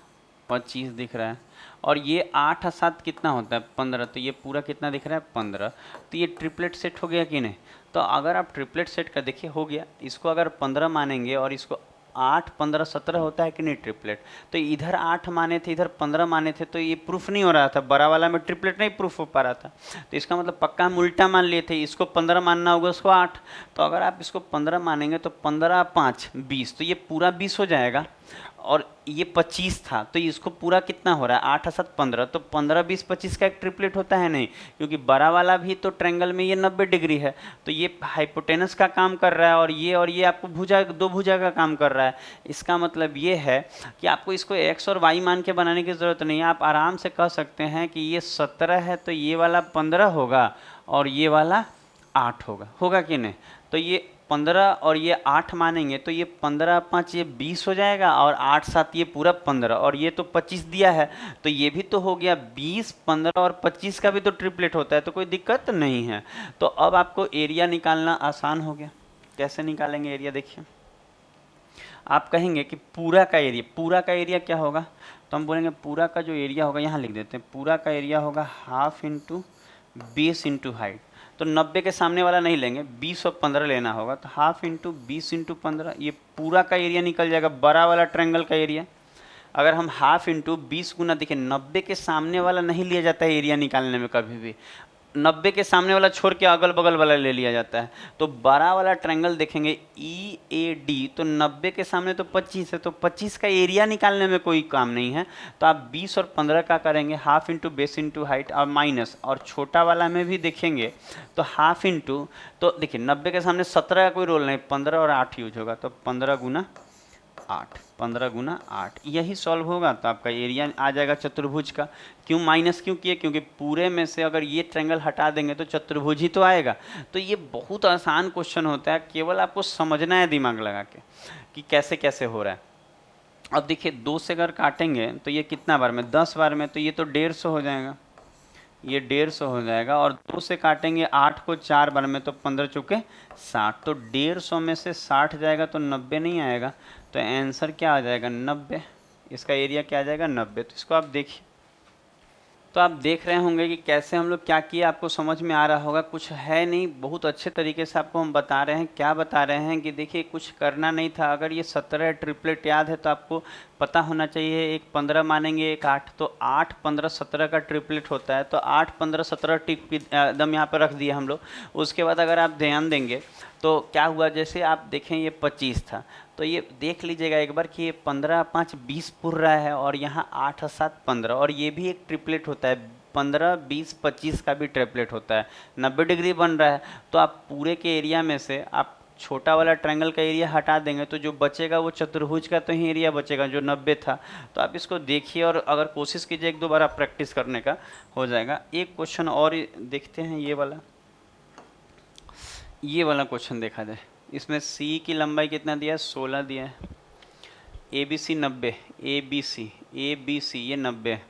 [SPEAKER 1] 25 दिख रहा है, और ये 8 और 7 कितना होता है, 15, तो ये पूरा कितना दिख रहा है, 15। तो ये ट्रिपलेट सेट हो गया कि नहीं। तो अगर आप ट्रिपलेट सेट का देखिए हो गया, इसको अगर 15 मानेंगे और इसको 8 15 17 होता है कि नहीं ट्रिपलेट। तो इधर 8 माने थे, इधर 15 माने थे, तो ये प्रूफ नहीं हो रहा था, बड़ा वाला में ट्रिपलेट नहीं प्रूफ हो पा रहा था। तो इसका मतलब पक्का हम उल्टा मान लिए थे, इसको 15 मानना होगा, उसको 8। तो अगर आप इसको 15 मानेंगे तो 15 5 20, तो ये पूरा 20 हो जाएगा। और ये 25 था, तो इसको पूरा कितना हो रहा है, 8 7 15, तो 15 20 25 का एक ट्रिपलेट होता है नहीं, क्योंकि बड़ा वाला भी तो ट्रायंगल में ये 90 डिग्री है, तो ये हाइपोटेनस का काम कर रहा है और ये आपको भुजा, दो भुजा का काम कर रहा है। इसका मतलब ये है कि आपको इसको एक्स और वाई मान के बनाने की ज़रूरत नहीं है, आप आराम से कह सकते हैं कि ये 17 है तो ये वाला 15 होगा और ये वाला 8 होगा कि नहीं। तो ये 15 और ये 8 मानेंगे तो ये 15 5 ये 20 हो जाएगा और 8 7 ये पूरा 15, और ये तो 25 दिया है तो ये भी तो हो गया 20 15 और 25 का भी तो ट्रिपलेट होता है, तो कोई दिक्कत नहीं है। तो अब आपको एरिया निकालना आसान हो गया। कैसे निकालेंगे एरिया, देखिए आप कहेंगे कि पूरा का एरिया क्या होगा, तो हम बोलेंगे पूरा का जो एरिया होगा, यहाँ लिख देते हैं, पूरा का एरिया होगा half into base into height. तो 90 के सामने वाला नहीं लेंगे, 20 और 15 लेना होगा, तो हाफ इंटू 20 इंटू 15, ये पूरा का एरिया निकल जाएगा, बड़ा वाला ट्रायंगल का एरिया। अगर हम हाफ इंटू 20 गुना, देखिए 90 के सामने वाला नहीं लिया जाता है एरिया निकालने में कभी भी, 90 के सामने वाला छोड़ के अगल बगल वाला ले लिया जाता है। तो बड़ा वाला ट्रायंगल देखेंगे ई ए डी, तो 90 के सामने तो 25 है, तो 25 का एरिया निकालने में कोई काम नहीं है। तो आप 20 और 15 का करेंगे half into base into height और माइनस, और छोटा वाला में भी देखेंगे तो हाफ इंटू, तो देखिए 90 के सामने 17 का कोई रोल नहीं, 15 और 8 यूज होगा, तो 15 गुना 8, 15 गुना 8, यही सॉल्व होगा तो आपका एरिया आ जाएगा चतुर्भुज का। क्यों माइनस क्यों किए, क्योंकि पूरे में से अगर ये ट्रायंगल हटा देंगे तो चतुर्भुज ही तो आएगा। तो ये बहुत आसान क्वेश्चन होता है, केवल आपको समझना है दिमाग लगा के कि कैसे कैसे हो रहा है। अब देखिए 2 से अगर काटेंगे तो ये कितना बार में, 10 बार में, तो ये तो 150 हो जाएगा, ये 150 हो जाएगा। और 2 से काटेंगे 8 को 4 बार में, तो 15 चुके 60, तो 150 में से 60 जाएगा तो 90 नहीं आएगा, तो आंसर क्या आ जाएगा 90, इसका एरिया क्या आ जाएगा 90। तो इसको आप देखिए, तो आप देख रहे होंगे कि कैसे हम लोग क्या किए, आपको समझ में आ रहा होगा। कुछ है नहीं, बहुत अच्छे तरीके से आपको हम बता रहे हैं। क्या बता रहे हैं कि देखिए कुछ करना नहीं था, अगर ये 17 ट्रिपलेट याद है तो आपको पता होना चाहिए, एक 15 मानेंगे एक 8, तो 8 15 17 का ट्रिपलेट होता है, तो 8 15 17 टिक एकदम यहाँ पर रख दिए हम लोग। उसके बाद अगर आप ध्यान देंगे तो क्या हुआ, जैसे आप देखें ये 25 था, तो ये देख लीजिएगा एक बार कि ये 15 5 20 पुर रहा है, और यहाँ 8 7 15, और ये भी एक ट्रिपलेट होता है, 15 20 25 का भी ट्रिपलेट होता है, 90 डिग्री बन रहा है। तो आप पूरे के एरिया में से आप छोटा वाला ट्रायंगल का एरिया हटा देंगे तो जो बचेगा वो चतुर्भुज का तो ही एरिया बचेगा जो 90 था। तो आप इसको देखिए और अगर कोशिश कीजिए 1 2 बार आप प्रैक्टिस करने का, हो जाएगा। एक क्वेश्चन और देखते हैं, ये वाला क्वेश्चन देखा जाए। इसमें सी की लंबाई कितना दिया है, 16 दिया है, A B C 90, A B C ये 90 है,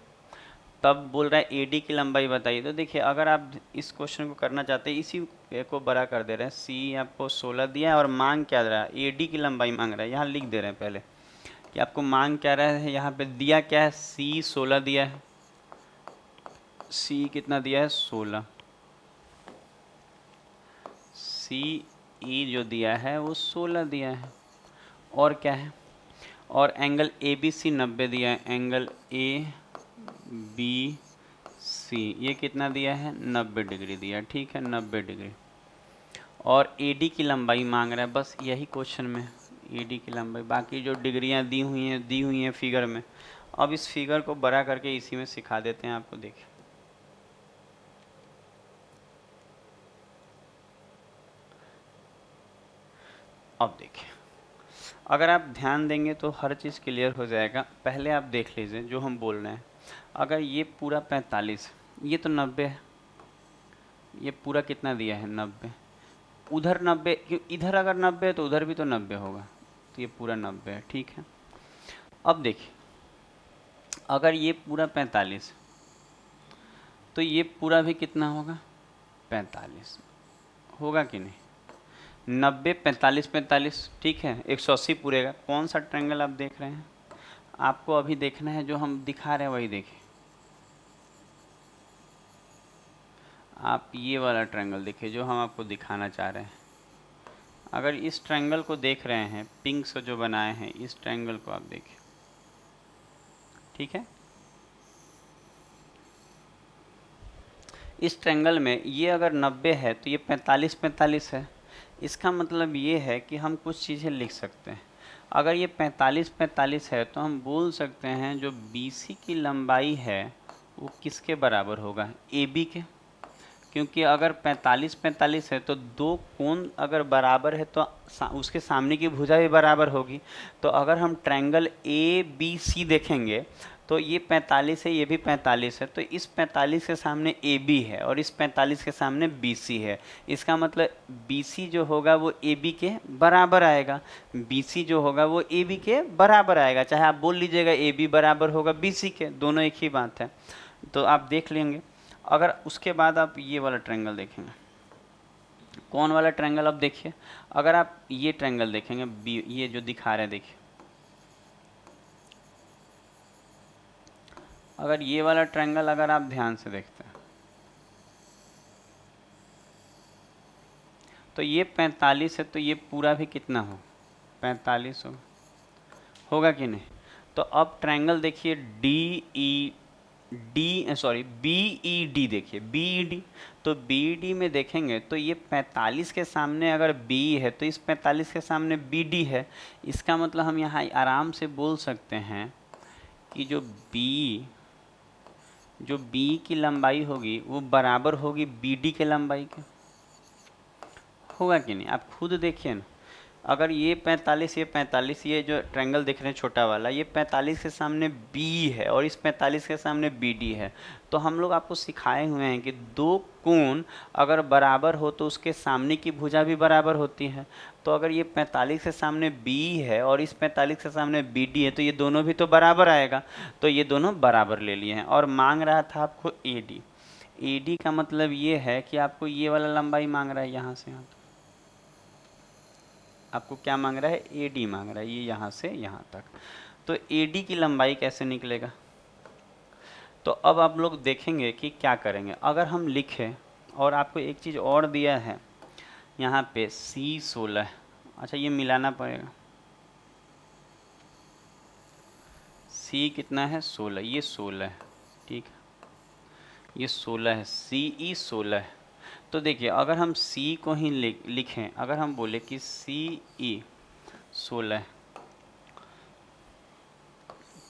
[SPEAKER 1] तब बोल रहा है ए डी की लंबाई बताइए। तो देखिए अगर आप इस क्वेश्चन को करना चाहते हैं, इसी को बड़ा कर दे रहे हैं, सी आपको 16 दिया है और मांग क्या रहा है, ए डी की लंबाई मांग रहा है। यहाँ लिख दे रहे हैं पहले कि आपको मांग क्या रहा है, यहाँ पे दिया क्या है, सी 16 दिया है, सी कितना दिया है 16, सी ई जो दिया है वो 16 दिया है, और क्या है, और एंगल ए बी सी 90 दिया है, एंगल ए बी सी ये कितना दिया है 90 डिग्री दिया, ठीक है 90 डिग्री। और ए डी की लंबाई मांग रहा है, बस यही क्वेश्चन में ए डी की लंबाई, बाकी जो डिग्रियां दी हुई हैं फिगर में। अब इस फिगर को बड़ा करके इसी में सिखा देते हैं आपको, देखिए अब देखिए अगर आप ध्यान देंगे तो हर चीज़ क्लियर हो जाएगा। पहले आप देख लीजिए जो हम बोल रहे हैं, अगर ये पूरा 45, ये तो 90 है, ये पूरा कितना दिया है 90, उधर 90, क्यों इधर अगर 90 है तो उधर भी तो 90 होगा, तो ये पूरा 90 है, ठीक है। अब देखिए अगर ये पूरा 45, तो ये पूरा भी कितना होगा 45 होगा कि नहीं, 90 45 45, ठीक है 180 पूरेगा। कौन सा ट्रायंगल आप देख रहे हैं, आपको अभी देखना है जो हम दिखा रहे हैं वही देखिए, आप ये वाला ट्रायंगल देखिए जो हम आपको दिखाना चाह रहे हैं। अगर इस ट्रायंगल को देख रहे हैं, पिंक से जो बनाए हैं, इस ट्रायंगल को आप देखिए, ठीक है। इस ट्रायंगल में ये अगर 90 है तो ये 45 45 है, इसका मतलब ये है कि हम कुछ चीज़ें लिख सकते हैं। अगर ये 45 45 है तो हम बोल सकते हैं जो BC की लंबाई है वो किसके बराबर होगा, AB के। क्योंकि अगर 45 45 है तो दो कोण अगर बराबर है तो उसके सामने की भुजा भी बराबर होगी। तो अगर हम ट्रायंगल ABC देखेंगे तो ये 45 है, ये भी 45 है, तो इस 45 के सामने AB है और इस 45 के सामने BC है। इसका मतलब BC जो होगा वो AB के बराबर आएगा, BC जो होगा वो AB के बराबर आएगा। चाहे आप बोल लीजिएगा AB बराबर होगा BC के, दोनों एक ही बात है। तो आप देख लेंगे। अगर उसके बाद आप ये वाला ट्रायंगल देखेंगे, कौन वाला ट्रायंगल, अब देखिए अगर आप ये ट्रायंगल देखेंगे ये जो दिखा रहे हैं, देखिए अगर ये वाला ट्रायंगल अगर आप ध्यान से देखते हैं तो ये 45 है, तो ये पूरा भी कितना हो, 45 होगा कि नहीं। तो अब ट्रायंगल देखिए BED देखिए, BED, तो BED में देखेंगे तो ये 45 के सामने अगर B है तो इस 45 के सामने BD है। इसका मतलब हम यहाँ आराम से बोल सकते हैं कि जो B की लंबाई होगी वो बराबर होगी BD के लंबाई के, होगा कि नहीं। आप खुद देखिए ना, अगर ये 45 ये 45, ये जो ट्रायंगल देख रहे हैं छोटा वाला, ये 45 के सामने B है और इस 45 के सामने BD है। तो हम लोग आपको सिखाए हुए हैं कि दो कोण अगर बराबर हो तो उसके सामने की भुजा भी बराबर होती है। तो अगर ये 45 के सामने B है और इस 45 के सामने BD है तो ये दोनों भी तो बराबर आएगा। तो ये दोनों बराबर ले लिए हैं और मांग रहा था आपको AD। AD का मतलब ये है कि आपको ये वाला लंबाई मांग रहा है, यहाँ से यहाँ आपको क्या मांग रहा है, AD मांग रहा है, ये यहाँ से यहाँ तक। तो AD की लंबाई कैसे निकलेगा। तो अब आप लोग देखेंगे कि क्या करेंगे। अगर हम लिखें, और आपको एक चीज़ और दिया है यहाँ पे C16, अच्छा ये मिलाना पड़ेगा, C कितना है 16, ये 16 है, ठीक है, ये 16 है, CE 16 है। तो देखिए अगर हम C को ही लिखें, अगर हम बोले कि CE 16,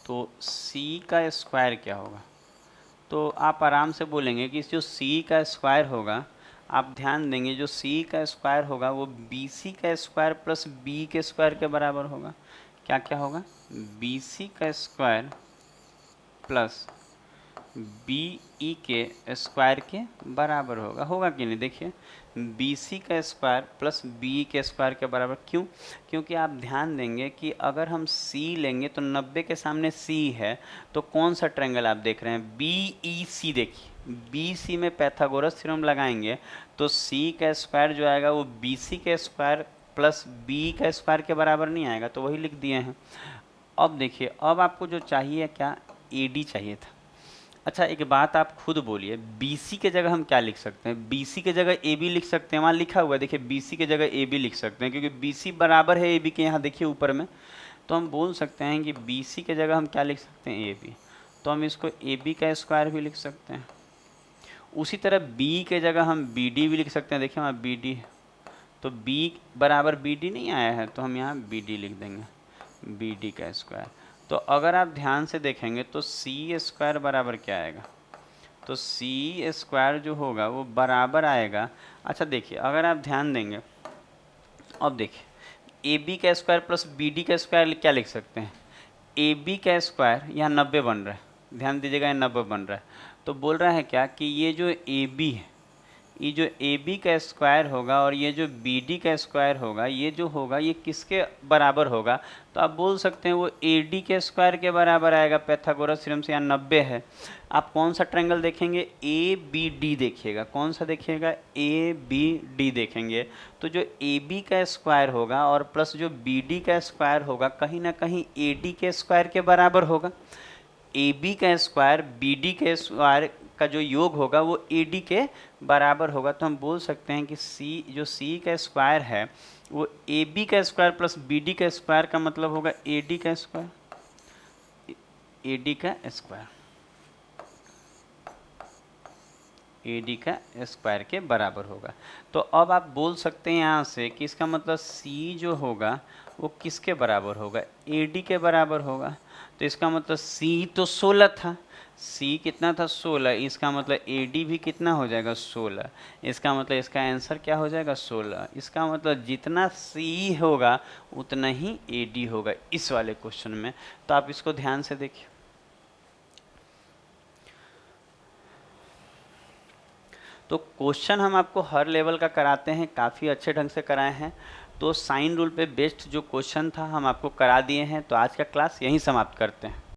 [SPEAKER 1] तो C का स्क्वायर क्या होगा। तो आप आराम से बोलेंगे कि जो C का स्क्वायर होगा, आप ध्यान देंगे जो C का स्क्वायर होगा वो BC का स्क्वायर प्लस B के स्क्वायर के बराबर होगा। क्या क्या होगा, BC का स्क्वायर प्लस BE के स्क्वायर के बराबर होगा, होगा कि नहीं। देखिए BC का स्क्वायर प्लस BE के स्क्वायर के बराबर, क्यों, क्योंकि आप ध्यान देंगे कि अगर हम C लेंगे तो 90 के सामने C है, तो कौन सा ट्रायंगल आप देख रहे हैं, BEC। देखिए BC में पैथागोरस थ्योरम लगाएंगे तो C का स्क्वायर जो आएगा वो BC के स्क्वायर प्लस BE का स्क्वायर के बराबर नहीं आएगा, तो वही लिख दिए हैं। अब देखिए अब आपको जो चाहिए क्या, AD चाहिए था। अच्छा एक बात आप खुद बोलिए, BC के जगह हम क्या लिख सकते हैं, BC के जगह AB लिख सकते हैं, वहाँ लिखा हुआ है देखिए BC के जगह AB लिख सकते हैं, क्योंकि BC बराबर है AB के, यहाँ देखिए ऊपर में। तो हम बोल सकते हैं कि BC के जगह हम क्या लिख सकते हैं, AB। तो हम इसको AB का स्क्वायर भी लिख सकते हैं। उसी तरह B के जगह हम BD भी लिख सकते हैं, देखिए वहाँ BD है, तो B बराबर BD नहीं आया है तो हम यहाँ BD लिख देंगे, BD का स्क्वायर। तो अगर आप ध्यान से देखेंगे तो C स्क्वायर बराबर क्या आएगा, तो C स्क्वायर जो होगा वो बराबर आएगा। अच्छा देखिए अगर आप ध्यान देंगे, अब देखिए AB का स्क्वायर प्लस BD का स्क्वायर क्या लिख सकते हैं, AB का स्क्वायर यहाँ 90 बन रहा है, ध्यान दीजिएगा यहाँ 90 बन रहा है। तो बोल रहा है क्या कि ये जो AB है, ये जो AB का स्क्वायर होगा और ये जो BD का स्क्वायर होगा, ये जो होगा ये किसके बराबर होगा। तो आप बोल सकते हैं वो AD के स्क्वायर के बराबर आएगा, पैथागोरस थ्योरम से यहाँ 90 है। आप कौन सा ट्रायंगल देखेंगे, ABD देखिएगा, कौन सा देखिएगा, ABD देखेंगे। तो जो AB का स्क्वायर होगा और प्लस जो BD का स्क्वायर होगा कहीं ना कहीं AD के स्क्वायर के बराबर होगा। AB का स्क्वायर BD के स्क्वायर का जो योग होगा वो AD के बराबर होगा। तो हम बोल सकते हैं कि C का स्क्वायर है वो AB का स्क्वायर प्लस BD का स्क्वायर का मतलब होगा AD का स्क्वायर, AD का स्क्वायर। AD का स्क्वायर के बराबर होगा। तो अब आप बोल सकते हैं यहाँ से कि इसका मतलब C जो होगा वो किसके बराबर होगा, AD के बराबर होगा। तो इसका मतलब C तो 16 था, C कितना था 16, इसका मतलब AD भी कितना हो जाएगा 16, इसका मतलब इसका आंसर क्या हो जाएगा 16। इसका मतलब जितना C होगा उतना ही AD होगा इस वाले क्वेश्चन में। तो आप इसको ध्यान से देखिए। तो क्वेश्चन हम आपको हर लेवल का कराते हैं, काफ़ी अच्छे ढंग से कराए हैं। तो साइन रूल पे बेस्ड जो क्वेश्चन था हम आपको करा दिए हैं। तो आज का क्लास यहीं समाप्त करते हैं।